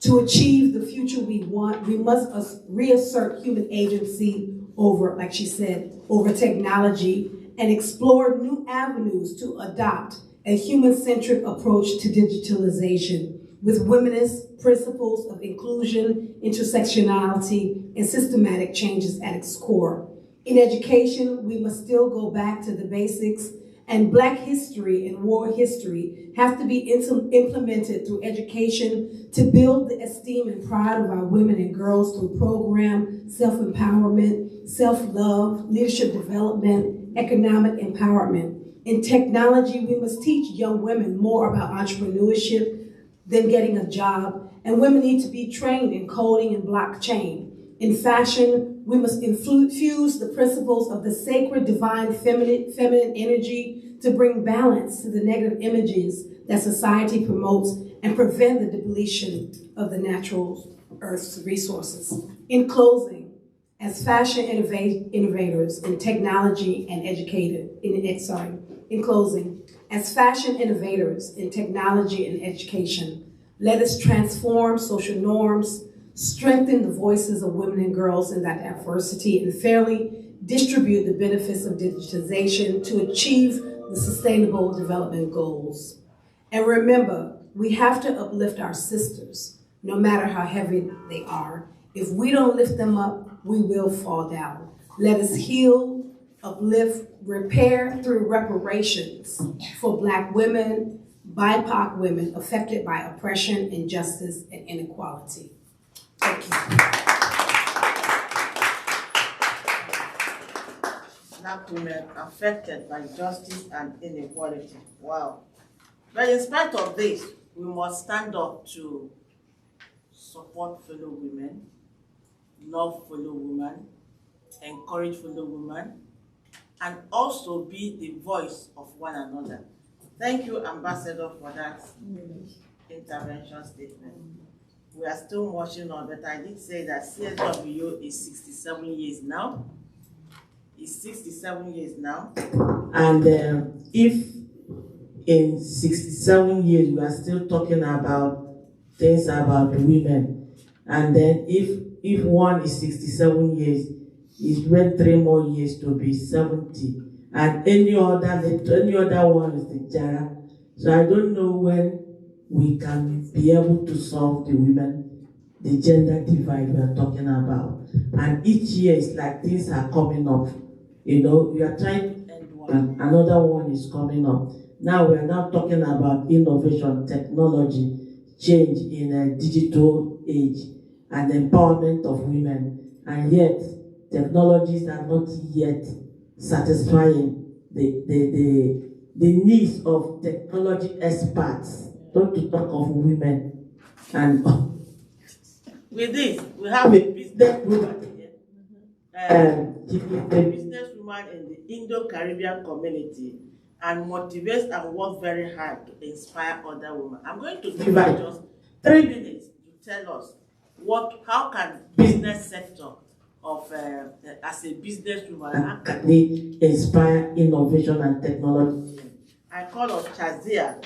To achieve the future we want, we must reassert human agency over, like she said, over technology, and explore new avenues to adopt a human-centric approach to digitalization with womanist principles of inclusion, intersectionality, and systematic changes at its core. In education, we must still go back to the basics and Black history and war history have to be implemented through education to build the esteem and pride of our women and girls through program, self-empowerment, self-love, leadership development, economic empowerment. In technology, we must teach young women more about entrepreneurship than getting a job, and women need to be trained in coding and blockchain. In fashion, we must infuse the principles of the sacred, divine, feminine energy to bring balance to the negative images that society promotes and prevent the depletion of the natural Earth's resources. In closing, as fashion innovators in technology and in closing, as fashion innovators in technology and education, let us transform social norms, strengthen the voices of women and girls in that diversity, and fairly distribute the benefits of digitization to achieve the Sustainable Development Goals. And remember, we have to uplift our sisters, no matter how heavy they are. If we don't lift them up, we will fall down. Let us heal, uplift, repair through reparations for Black women, BIPOC women affected by oppression, injustice, and inequality. Thank you. Black women affected by justice and inequality. Wow. But in spite of this, we must stand up to support fellow women, love fellow women, encourage fellow women, and also be the voice of one another. Thank you, Ambassador, for that intervention statement. We are still watching on, but I did say that CSW is 67 years now. It's 67 years now. And if in 67 years we are still talking about things about women, and then if one is 67 years, it's been 3 more years to be 70, and any other one is the Jara. So I don't know when we can be able to solve the gender divide we are talking about. And each year it's like things are coming up. You know, we are trying to end one, and another one is coming up. Now we are now talking about innovation, technology, change in a digital age, and empowerment of women. And yet, technologies are not yet satisfying the needs of technology experts, not to talk of women. And with this, we have a businesswoman here. She's a businesswoman in the Indo-Caribbean community and motivates and works very hard to inspire other women. I'm going to give her just 3 minutes to tell us how can business sector of as a businesswoman, how can they inspire innovation and technology? I call on Chazia.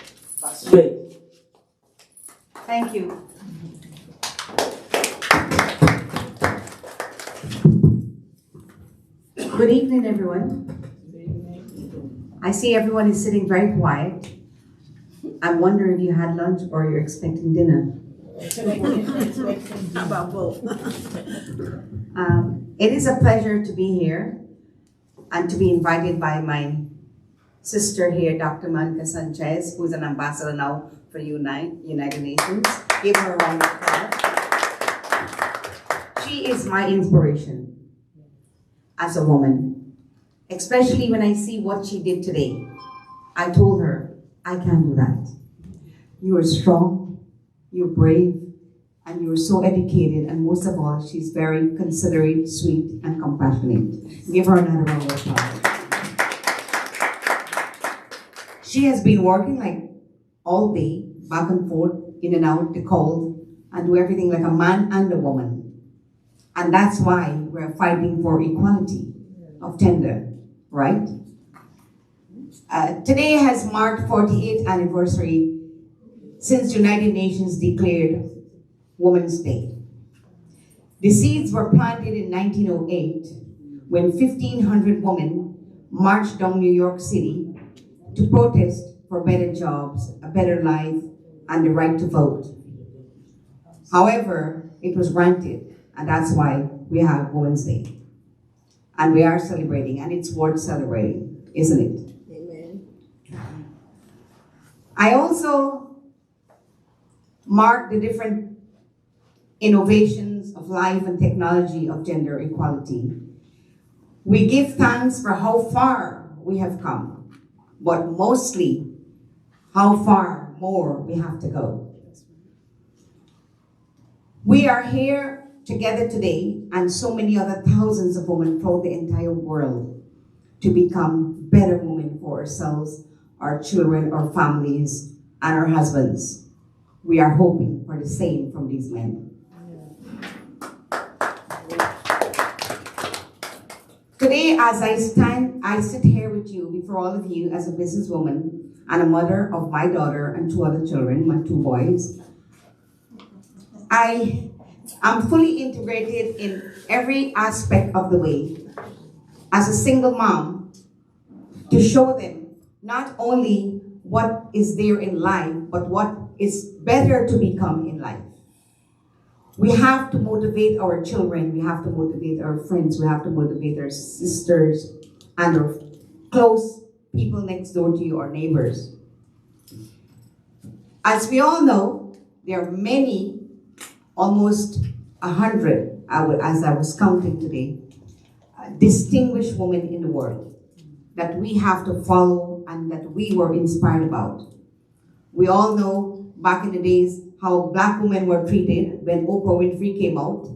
Thank you. Good evening, everyone. I see everyone is sitting very quiet. I'm wondering if you had lunch or you're expecting dinner. How about both? It is a pleasure to be here and to be invited by my sister here, Dr. Monica Sanchez, who's an ambassador now for United Nations. Give her a round of applause. She is my inspiration as a woman, especially when I see what she did today. I told her, I can't do that. You are strong, you're brave, and you're so educated, and most of all, she's very considerate, sweet, and compassionate. Give her another round of applause. She has been working like all day, back and forth, in and out, the cold, and do everything like a man and a woman. And that's why we're fighting for equality of gender, right? Today has marked 48th anniversary since United Nations declared Women's Day. The seeds were planted in 1908 when 1,500 women marched down New York City to protest for better jobs, a better life, and the right to vote. However, it was granted, and that's why we have Women's Day. And we are celebrating, and it's worth celebrating, isn't it? Amen. I also mark the different innovations of life and technology of gender equality. We give thanks for how far we have come, but mostly how far more we have to go. We are here together today, and so many other thousands of women throughout the entire world, to become better women for ourselves, our children, our families, and our husbands. We are hoping for the same from these men. Today, as I sit here with you, before all of you, as a businesswoman and a mother of my daughter and 2 other children, my 2 boys. I am fully integrated in every aspect of the way, as a single mom, to show them not only what is there in life, but what is better to become in life. We have to motivate our children, we have to motivate our friends, we have to motivate our sisters and our close people next door to you, our neighbors. As we all know, there are many, almost 100, as I was counting today, distinguished women in the world that we have to follow and that we were inspired about. We all know back in the days how Black women were treated when Oprah Winfrey came out,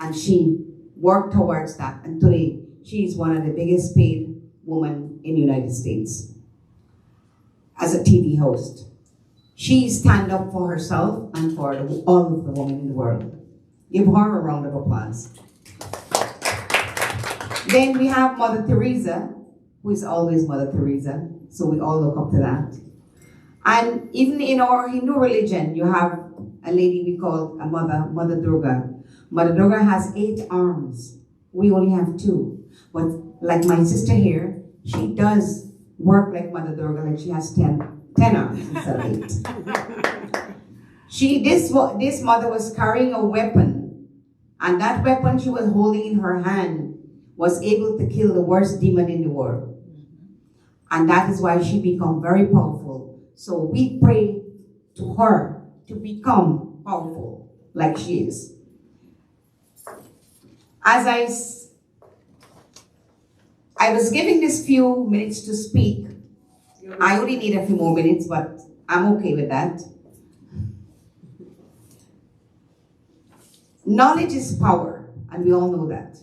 and she worked towards that, and today she is one of the biggest paid women in the United States as a TV host. She stands up for herself and for all of the women in the world. Give her a round of applause. Then we have Mother Teresa, who is always Mother Teresa, so we all look up to that. And even in our Hindu religion, you have a lady we call a Mother Durga. Mother Durga has 8 arms. We only have 2. But like my sister here, she does work like Mother Durga, like she has 10 arms instead of 8. This mother was carrying a weapon, and that weapon she was holding in her hand was able to kill the worst demon in the world. And that is why she became very powerful. So we pray to her to become powerful like she is. As I was giving this few minutes to speak, I only need a few more minutes, but I'm okay with that. Knowledge is power, and we all know that.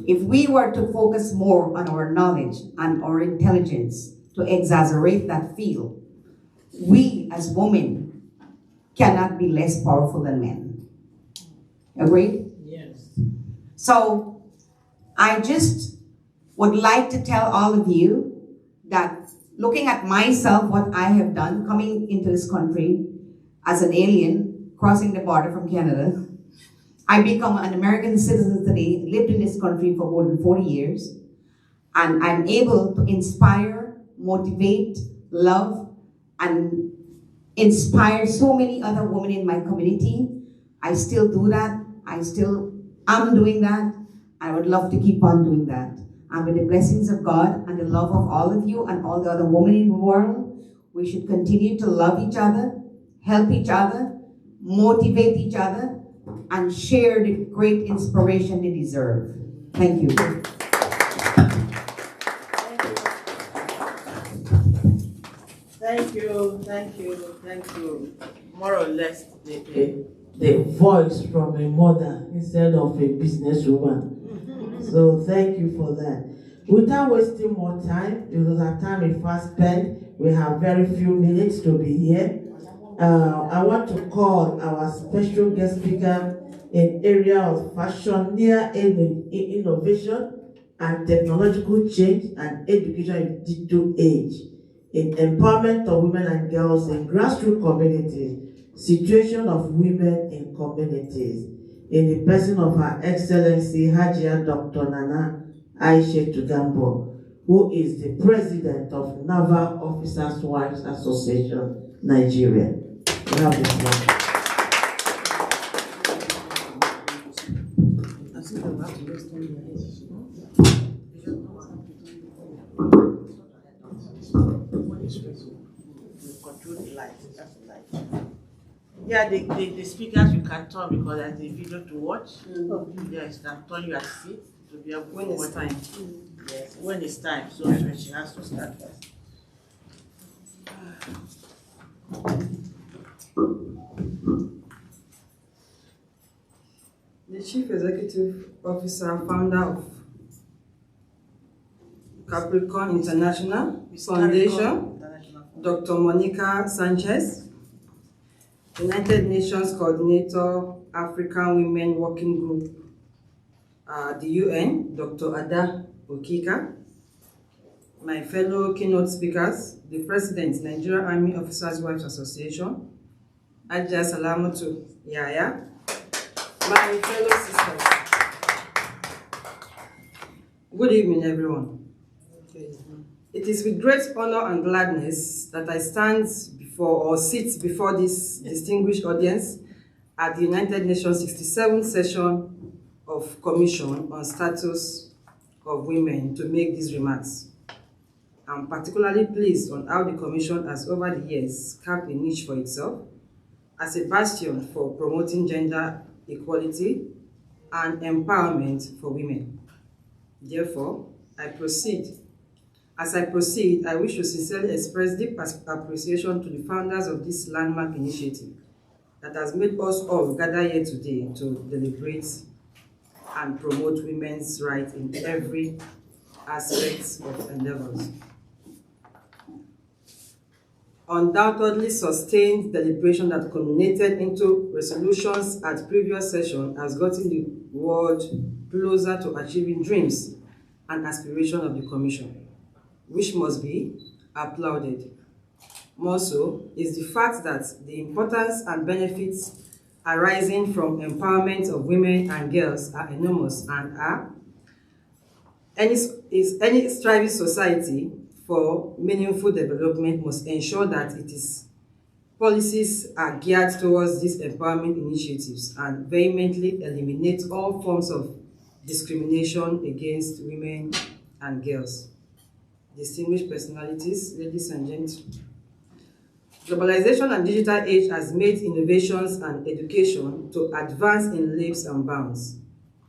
If we were to focus more on our knowledge and our intelligence to exaggerate that field, we as women cannot be less powerful than men. Agreed? Yes. So I just would like to tell all of you that looking at myself, what I have done, coming into this country as an alien, crossing the border from Canada, I become an American citizen today, lived in this country for more than 40 years, and I'm able to inspire, motivate, love, and inspire so many other women in my community. I still do that. I still am doing that. I would love to keep on doing that. And with the blessings of God and the love of all of you and all the other women in the world, we should continue to love each other, help each other, motivate each other, and share the great inspiration they deserve. Thank you. Thank you. More or less, The voice from a mother instead of a businesswoman. So thank you for that. Without wasting more time, because our time is fast spent, we have very few minutes to be here. I want to call our special guest speaker in area of fashion, near innovation and technological change and education in digital age, in empowerment of women and girls in grassroots communities, situation of women in communities, in the person of Her Excellency Hajia Dr. Nana Aisha Tugambo, who is the president of Naval Officers' Wives Association, Nigeria. You have the floor. control the light. That's the light. Yeah, the speakers you can turn because there's a video to watch. Yes, you can turn your seat to be able When to it's watch. time. Yes, when it's time. So when she has to start first. The Chief Executive Officer, founder of Capricorn International Foundation, Dr. Monica Sanchez, United Nations Coordinator, African Women Working Group, the UN, Dr. Ada Okika, my fellow keynote speakers, the President, Nigerian Army Officers' Wives Association, Ajia Salamatu Yaya, my fellow sisters. Good evening, everyone. It is with great honor and gladness that I stand before or sit before this distinguished audience at the United Nations 67th session of Commission on Status of Women to make these remarks. I'm particularly pleased on how the Commission has over the years carved a niche for itself as a bastion for promoting gender equality and empowerment for women. Therefore, As I proceed, I wish to sincerely express deep appreciation to the founders of this landmark initiative that has made us all gather here today to deliberate and promote women's rights in every aspect of endeavors. Undoubtedly sustained deliberation that culminated into resolutions at previous session has gotten the world closer to achieving dreams and aspirations of the Commission, which must be applauded. More so is the fact that the importance and benefits arising from empowerment of women and girls are enormous and any striving society for meaningful development must ensure that its policies are geared towards these empowerment initiatives and vehemently eliminate all forms of discrimination against women and girls. Distinguished personalities, ladies and gentlemen, globalization and digital age has made innovations and education to advance in leaps and bounds.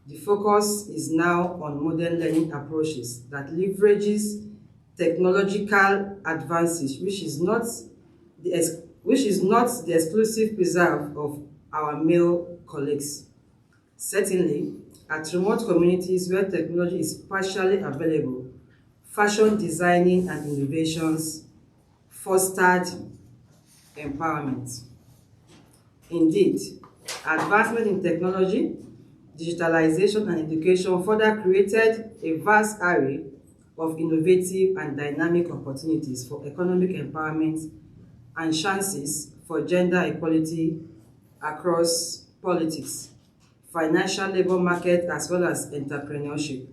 The focus is now on modern learning approaches that leverages technological advances, which is not the exclusive preserve of our male colleagues. Certainly, at remote communities where technology is partially available, fashion designing and innovations fostered empowerment. Indeed, advancement in technology, digitalization, and education further created a vast array of innovative and dynamic opportunities for economic empowerment and chances for gender equality across politics, financial labor market, as well as entrepreneurship.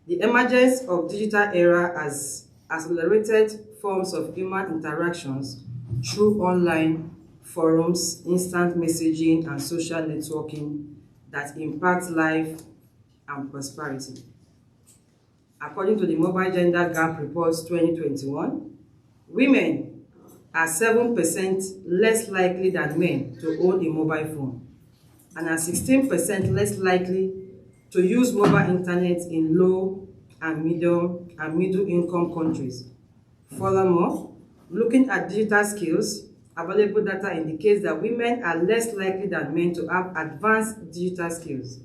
The emergence of digital era has accelerated forms of human interactions through online forums, instant messaging, and social networking that impact life and prosperity. According to the Mobile Gender Gap Report 2021, women are 7% less likely than men to own a mobile phone and are 16% less likely to use mobile internet in low and middle income countries. Furthermore, looking at digital skills, available data indicates that women are less likely than men to have advanced digital skills.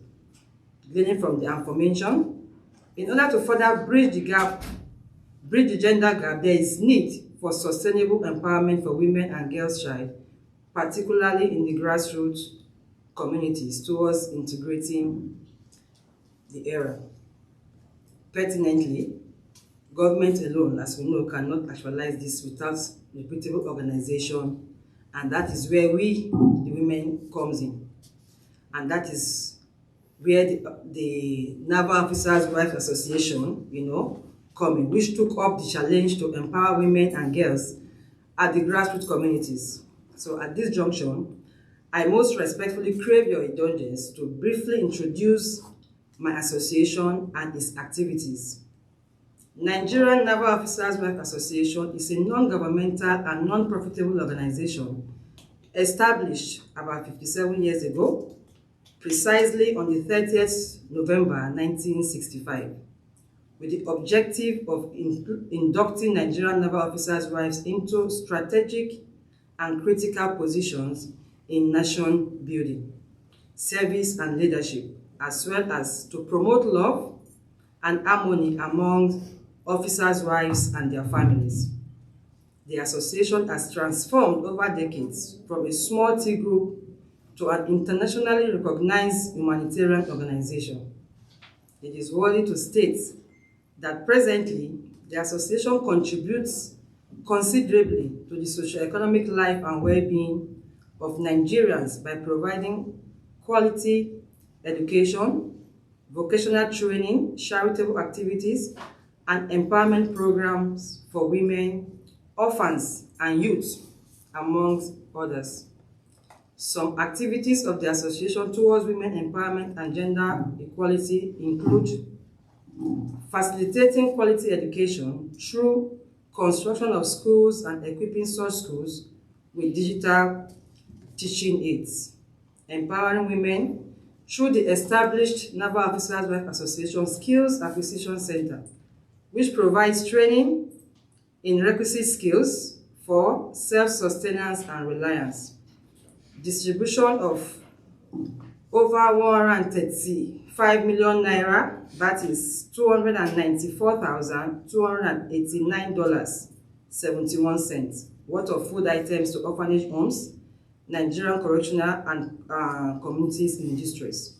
Gleaning from the aforementioned, in order to further bridge the gender gap, there is need for sustainable empowerment for women and girls child, particularly in the grassroots communities, towards integrating the era. Pertinently, government alone, as we know, cannot actualize this without reputable organization, and that is where we, the women, comes in. And that is where the Naval Officers' Wives Association, come in, which took up the challenge to empower women and girls at the grassroots communities. So at this junction, I most respectfully crave your indulgence to briefly introduce my association and its activities. Nigerian Naval Officers Wives Association is a non-governmental and non-profitable organization established about 57 years ago, precisely on the 30th November 1965, with the objective of inducting Nigerian Naval Officers' wives into strategic and critical positions in nation building, service and leadership, as well as to promote love and harmony among officers' wives and their families. The association has transformed over decades from a small tea group to an internationally recognized humanitarian organization. It is worthy to state that presently the association contributes considerably to the socio-economic life and well-being of Nigerians by providing quality education, vocational training, charitable activities, and empowerment programs for women, orphans, and youth, amongst others. Some activities of the association towards women empowerment and gender equality include facilitating quality education through construction of schools and equipping such schools with digital teaching aids, empowering women through the established Naval Officers Wives Association Skills Acquisition Center, which provides training in requisite skills for self-sustenance and reliance. Distribution of over 135 million naira, that is $294,289.71, worth of food items to orphanage homes, Nigerian correctional and communities in distress.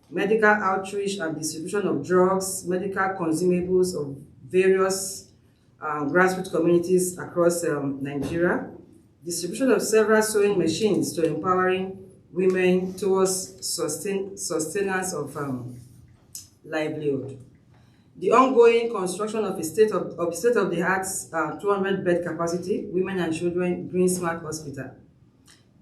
Medical outreach and distribution of drugs, medical consumables of various grassroots communities across Nigeria. Distribution of several sewing machines to empowering women towards sustenance of livelihood. The ongoing construction of a state-of-the-art 200-bed capacity Women and Children Green Smart Hospital.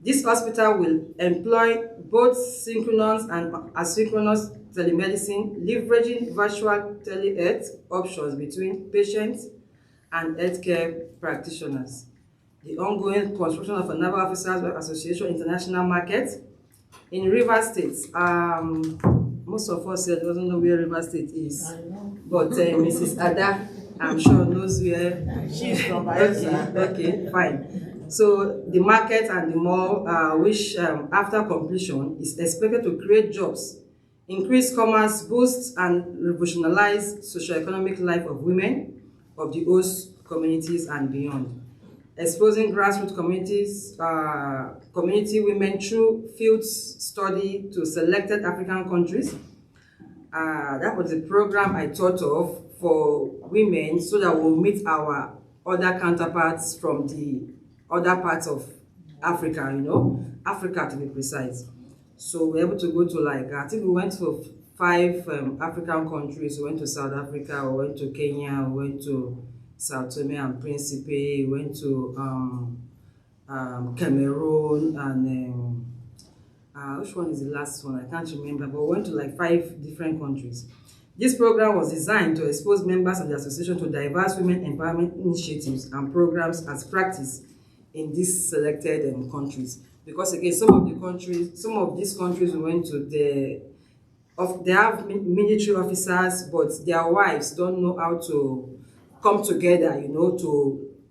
This hospital will employ both synchronous and asynchronous telemedicine, leveraging virtual telehealth options between patients and healthcare practitioners. The ongoing construction of a Naval Officers Association International Market in Rivers State. Most of us here doesn't know where Rivers State is, but Mrs. Ada, I'm sure, knows where. She's from Bayelsa. Okay, fine. So the market and the mall, which after completion is expected to create jobs, increase commerce, boost and revolutionize socio-economic life of women of the host communities and beyond. Exposing grassroots community women through field study to selected African countries. That was the program I thought of for women so that we'll meet our other counterparts from the other parts of Africa, Africa to be precise. So we're able to go to I think we went to 5 African countries. We went to South Africa, we went to Kenya, we went to Sao Tome and Principe, went to Cameroon, and which one is the last one? I can't remember, but we went to 5 different countries. This program was designed to expose members of the association to diverse women empowerment initiatives and programs as practice in these selected countries. Because again, some of these countries we went to, they have military officers, but their wives don't know how to come together,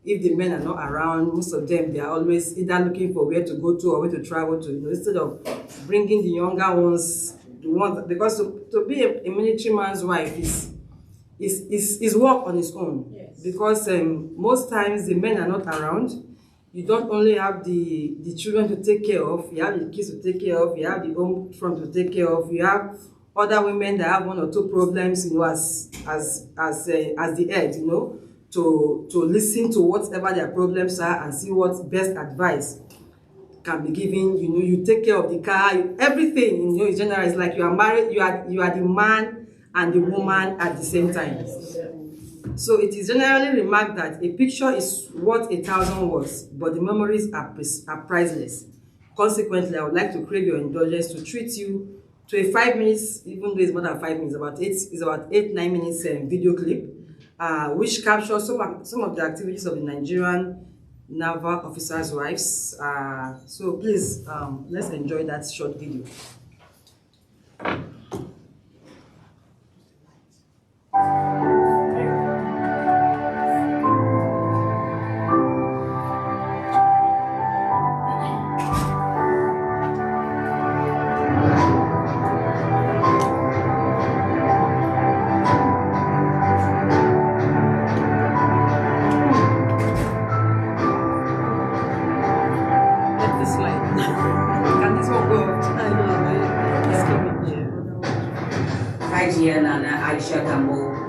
if the men are not around. Most of them, they are always either looking for where to go to or where to travel to, instead of bringing the younger ones, because to be a military man's wife is work on its own. Yes. Because most times the men are not around. You don't only have the children to take care of, you have the kids to take care of, you have the home front to take care of, you have other women that have 1 or 2 problems, as the head, to listen to whatever their problems are and see what best advice can be given. You take care of the car, everything. In general, it's like you are married, you are the man and the woman at the same time. So it is generally remarked that a picture is worth 1,000 words, but the memories are priceless. Consequently, I would like to crave your indulgence to treat you to a 5 minutes, even though it's more than 5 minutes, it's about 8-9 minutes video clip, which captures some of the activities of the Nigerian naval officers' wives. So please, let's enjoy that short video.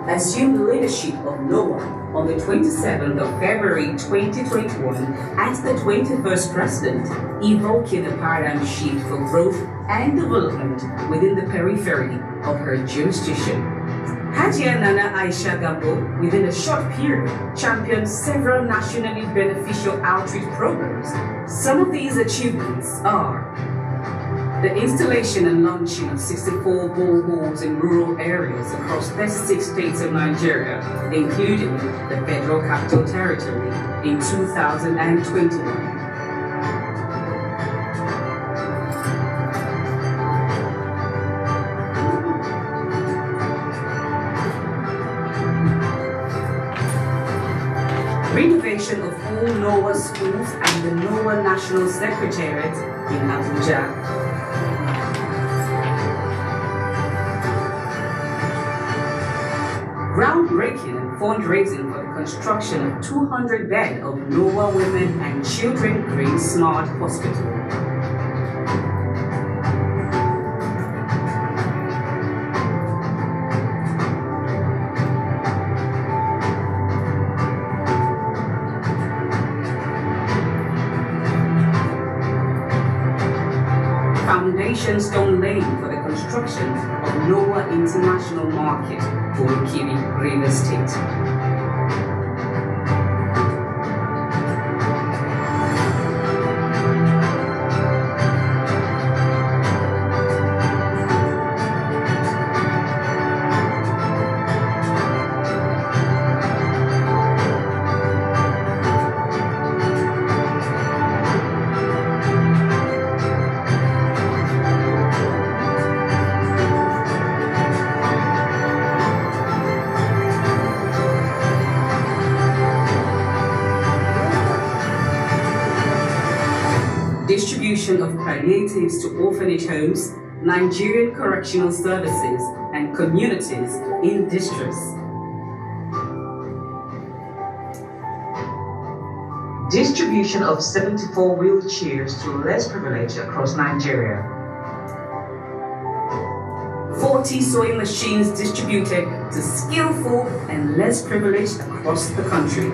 Assumed leadership of NOAA on the 27th of February 2021 as the 21st president, evoking a paradigm shift for growth and development within the periphery of her jurisdiction. Hajia Nana Aisha Gambo, within a short period, championed several nationally beneficial outreach programs. Some of these achievements are the installation and launching of 64 boreholes in rural areas across 36 states of Nigeria, including the Federal Capital Territory, in 2021. Renovation of all NOAA schools and the NOAA National Secretariat in Abuja. Groundbreaking and fundraising for the construction of 200-bed of NOAA Women and Children Green Smart Hospital. Foundation stone laying for the construction of NOAA International Market, Burkini, Rivers State. Distribution of palliatives to orphanage homes, Nigerian correctional services, and communities in distress. Distribution of 74 wheelchairs to less privileged across Nigeria. 40 sewing machines distributed to skillful and less privileged across the country.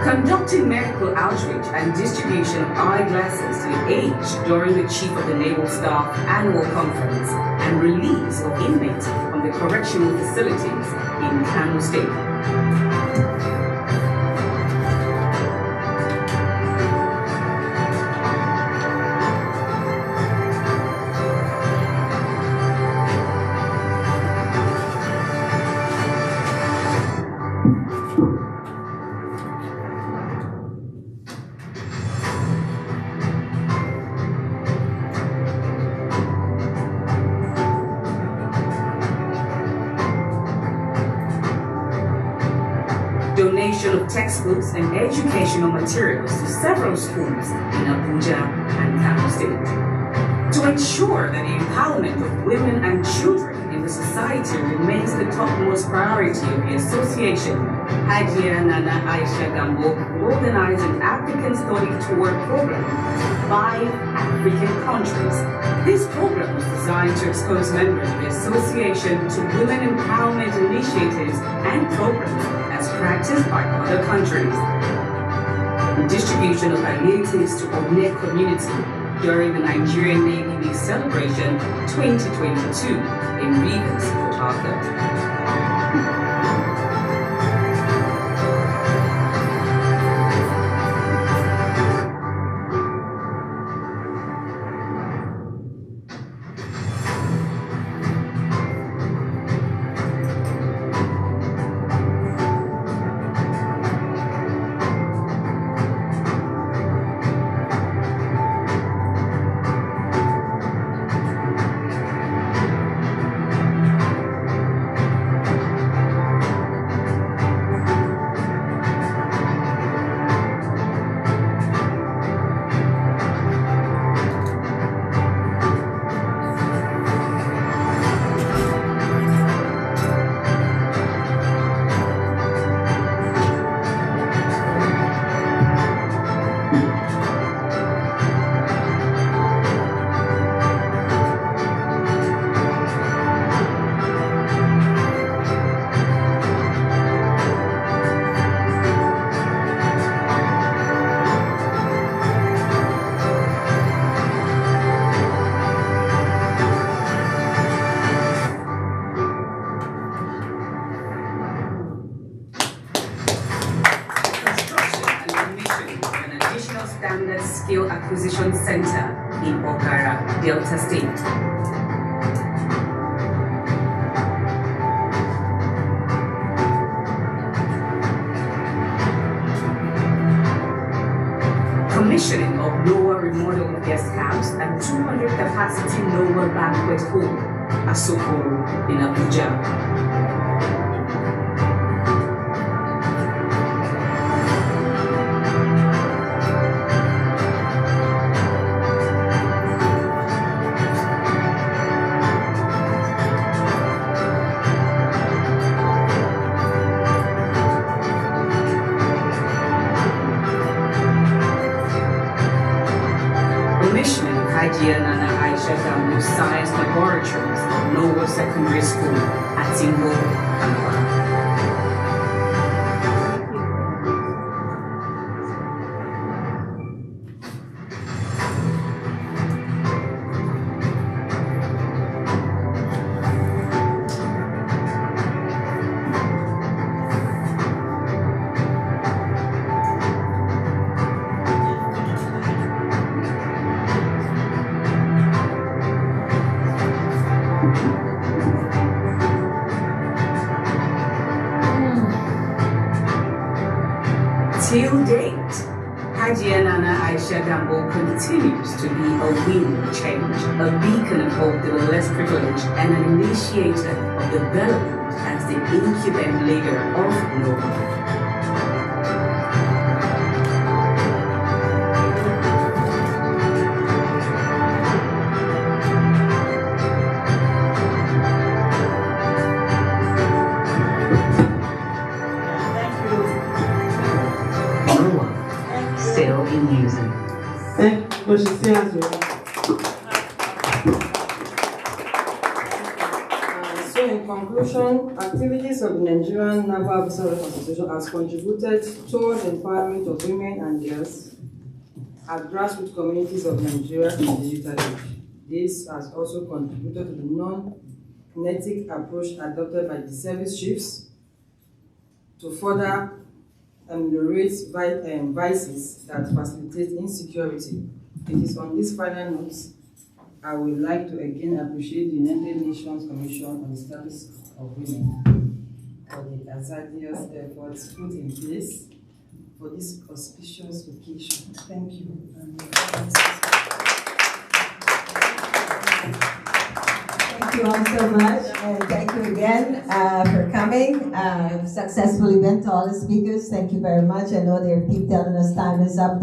Conducting medical outreach and distribution of eyeglasses to the aged during the Chief of the Naval Staff Annual Conference and release of inmates from the correctional facilities in Kano State. Donation of textbooks and educational materials to several schools in Abuja and Kano State. To ensure that the empowerment of women and children in the society remains the topmost priority of the association, Hajia Nana Aisha Gambo organized an African study tour program to 5 African countries. This program was designed to expose members of the association to women empowerment initiatives and programs as practiced by other countries. The distribution of palliatives to Ogne community during the Nigerian Navy Week celebration 2022 in Rivers, Port Harcourt. Skill Acquisition Center in Okara, Delta State. Commissioning of lower remodeled guest house and 200 capacity lower banquet hall, Asokoro in Abuja. Nana Aisha Gambo Science Laboratories, Lower Secondary School at Timbo, Anambra. Till date, Hajia Nana Aisha Gambo continues to be a wheel of change, a beacon of hope to the less privileged, and an initiator of development as the incumbent leader of NOVA. Still in using. Thank you. She says So in conclusion, activities of the Nigerian Naval Officers Association has contributed towards empowerment of women and girls at grassroots communities of Nigeria in the digital age. This has also contributed to the non-kinetic approach adopted by the service chiefs to further ameliorate vices that facilitate insecurity. It is on this final note I would like to again appreciate the United Nations Commission on the Status of Women for the hazardous efforts put in place for this auspicious occasion. Thank you. Thank you all so much, and thank you again for coming. Successful event to all the speakers. Thank you very much. I know they keep telling us time is up,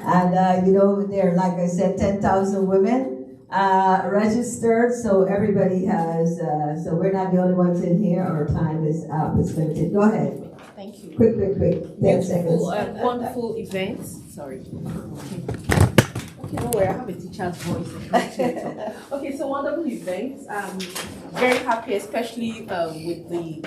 and you know, there are, like I said, 10,000 women registered, so everybody has. So we're not the only ones in here. Our time is up. It's limited. Go ahead. Thank you. Quick, 10 seconds. Wonderful events. Sorry. Okay, don't worry, I have a teacher's voice. Okay, so wonderful events. Very happy, especially with the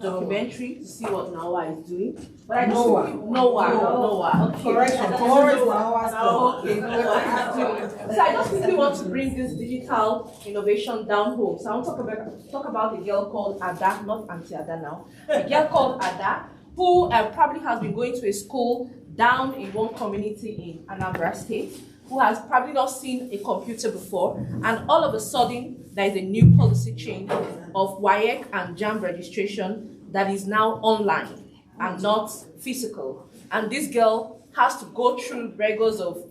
documentary to see what Noah is doing. But I just Noah. Okay. Correction. Okay, Noah is doing. So I just quickly want to bring this digital innovation down home. So I want to talk about a girl called Ada, not Auntie Ada now. A girl called Ada, who probably has been going to a school down in one community in Anambra State, who has probably not seen a computer before, and all of a sudden there is a new policy change of WAEC and JAMB registration that is now online and not physical. And this girl has to go through rigors of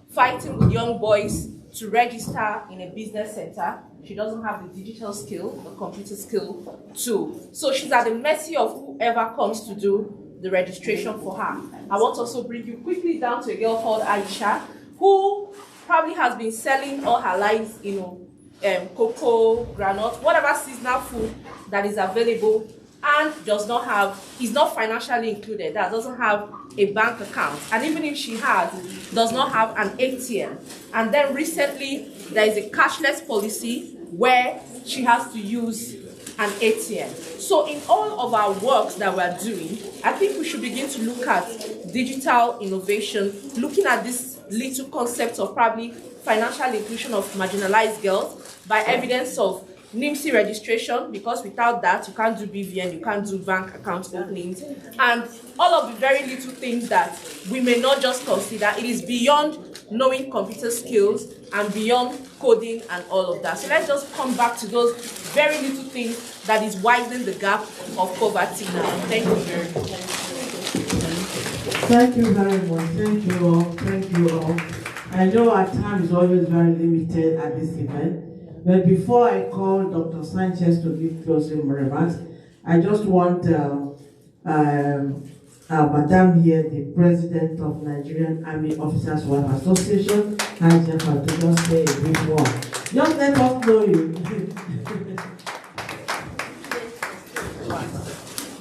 fighting with young boys to register in a business center. She doesn't have the digital skill, the computer skill too. So she's at the mercy of whoever comes to do the registration for her. I want to also bring you quickly down to a girl called Aisha, who probably has been selling all her life, cocoa, granite, whatever seasonal food that is available, and is not financially included, that doesn't have a bank account, and even if she has, does not have an ATM. And then recently, there is a cashless policy where she has to use an ATM. So in all of our works that we're doing, I think we should begin to look at digital innovation, looking at this little concept of probably financial inclusion of marginalized girls by evidence of NIMSI registration, because without that, you can't do BVN, you can't do bank account openings, and all of the very little things that we may not just consider. It is beyond knowing computer skills and beyond coding and all of that. So let's just come back to those very little things that is widening the gap of poverty now. Thank you very much. Thank you very much. Thank you all. Thank you all. I know our time is always very limited at this event, but before I call Dr. Sanchez to give closing remarks, I just want Madam here, the President of Nigerian Army Officers Wife Association, and to just say a brief word. Just let us know you.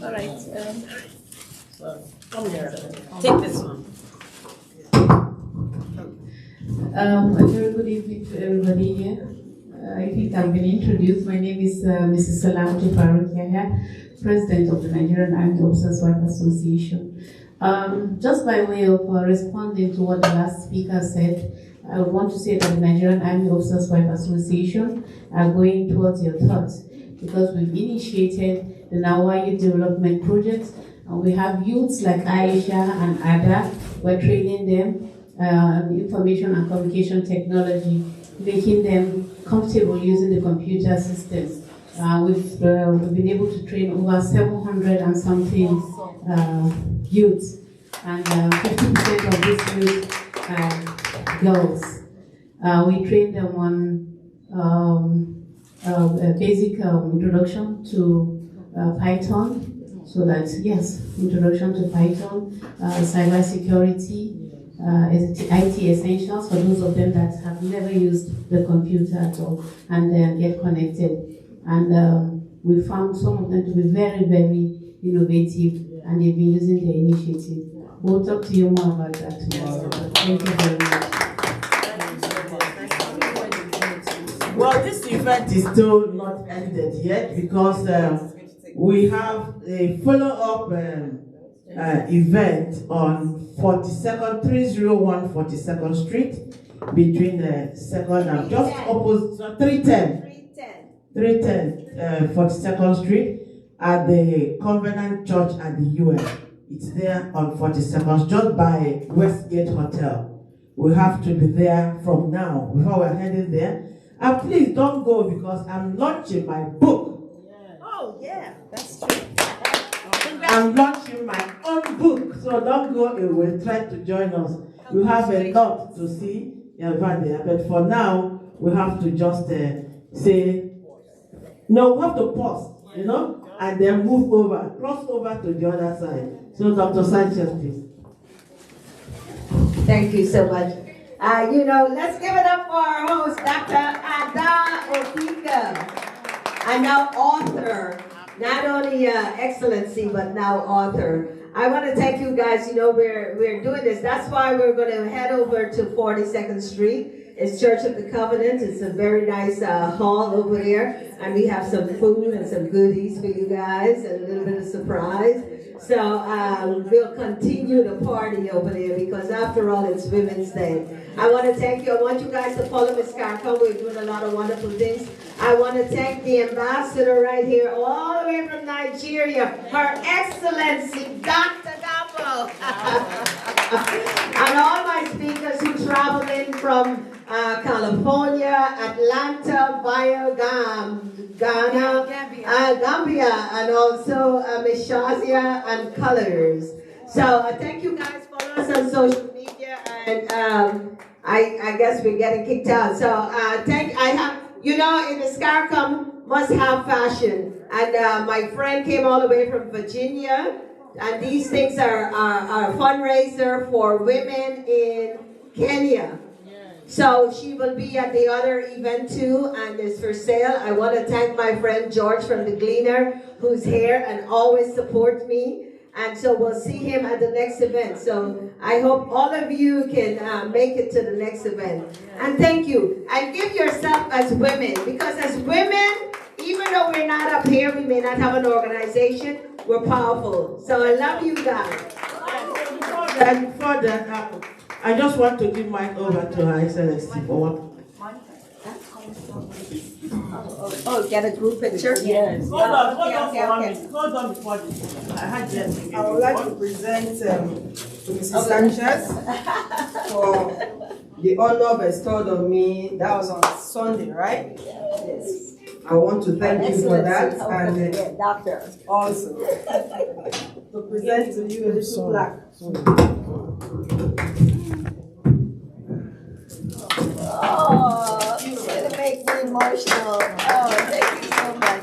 All right. Come here. Take this one. A very good evening to everybody here. I think I've been introduced. My name is Mrs. Salam Farouk Yahya, President of the Nigerian Army Officers Wife Association. Just by way of responding to what the last speaker said, I would want to say that the Nigerian Army Officers Wife Association are going towards your thoughts, because we've initiated the Nawayi Development Project, and we have youths like Aisha and Ada. We're training them information and communication technology, making them comfortable using the computer systems. We've been able to train over 700 and something youths, and 50% of these youths are girls. We train them on a basic introduction to Python, so that, yes, introduction to Python, cyber security, IT essentials for those of them that have never used the computer at all, and get connected. And we found some of them to be very, very innovative, and they've been using their initiative. We'll talk to you more about that tomorrow. Thank you very much. Well, this event is still not ended yet, because we have a follow-up event on 301 42nd Street, between 2nd and just opposite 310 42nd Street at the Covenant Church at the UN. It's there on 42nd, just by Westgate Hotel. We have to be there from now before we're heading there. And please don't go, because I'm launching my book. Oh, yeah, that's true. I'm launching my own book, so don't go away. Try to join us. You have a lot to see over there, but for now, we have to just say, no, we have to pause, and then move over, cross over to the other side. So, Dr. Sanchez, please. Thank you so much. Let's give it up for our host, Dr. Ada Okika, and now author not only excellency, but now author. I want to thank you guys. You know, we're doing this. That's why we're going to head over to 42nd Street. It's Church of the Covenant. It's a very nice hall over there. And we have some food and some goodies for you guys and a little bit of surprise. So we'll continue the party over there because after all, it's Women's Day. I want to thank you. I want you guys to follow Ms. Caricom. We're doing a lot of wonderful things. I want to thank the ambassador right here, all the way from Nigeria, Her Excellency, Dr. Gambo. And all my speakers who traveled in from California, Atlanta, via Ghana, Gambia, and also Ms. Shazia and Colors. So thank you guys. Follow us on social media, and I guess we're getting kicked out. So you know, in the Caricom must have fashion, and my friend came all the way from Virginia, and these things are a fundraiser for women in Kenya. So she will be at the other event too, and it's for sale. I want to thank my friend George from The Gleaner, who's here and always supports me. And so we'll see him at the next event. So I hope all of you can make it to the next event. And thank you. And give yourself as women, because as women, even though we're not up here, we may not have an organization, we're powerful. So I love you guys. And before that, I just want to give mic over to Her Excellency for one. Oh, get a group picture? Yes. Hold on before this. I had just. I would like to present to Mrs. Sanchez for the honor bestowed on me. That was on Sunday, right? Yes. I want to thank you for that, and Doctor. also to present to you a little plaque. Oh, you're going to make me emotional. Oh, thank you so much.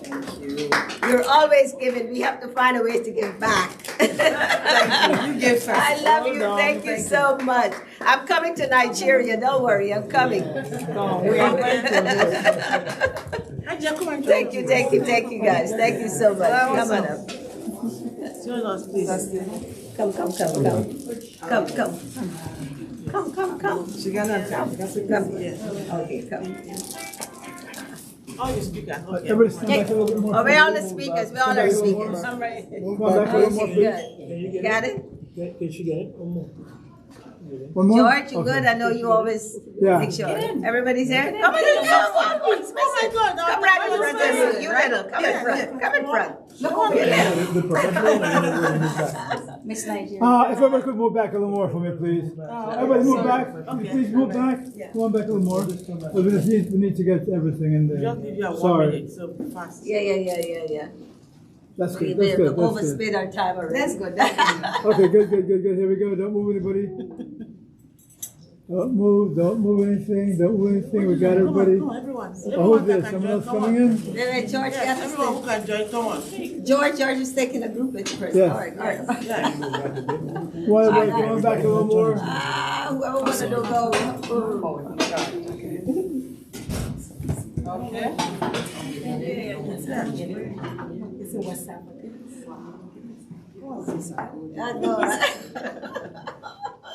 Thank you. You're always giving. We have to find a way to give back. Thank you. You give first. I love you. Thank you so much. I'm coming to Nigeria. Don't worry. I'm coming. Thank you, guys. Thank you so much. Come on up. Come. Come. She cannot come. Okay, come. All the speakers. Oh, we're all the speakers. We all are speakers. I'm right. Good. You got it? Can she get it? One more. George, you good? I know you always make sure. Everybody's there? Come on, come right in front. You little. Come in front. Come in front. The professional. Miss Nigeria. If everybody could move back a little more for me, please. Everybody move back. Please move back. Come on back a little more. But we need to get everything in there. Just give you a 1 Sorry. minute, so fast. Yeah. That's good. We That's good. overspent our time already. That's good. Okay, good. Here we go. Don't move anybody. Don't move anything. We got everybody. Come on, everyone. Oh, who's this? Someone else coming in? George, Everyone who can join, come on. George is taking a group picture first. Yeah. All right. Yeah. Going back a little more. Whoever wants to go. Okay.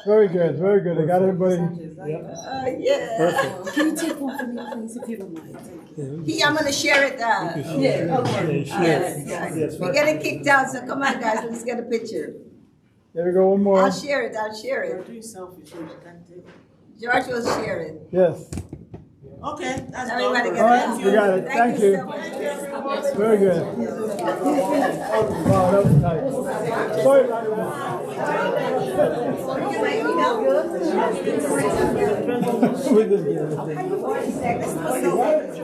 Very good. I got everybody. Yeah. Can you take one for me, please, if you don't mind? I'm going to share it. Yes. We're getting kicked out, so come on, guys. Let's get a picture. There we go. One more. I'll share it. You're doing selfies, so you can't take it. George will share it. Yes. Okay, that's Everybody all. get All right, we got it. Thank you. so much. Very good. Wow, that was tight. Sorry about that. We just did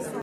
it.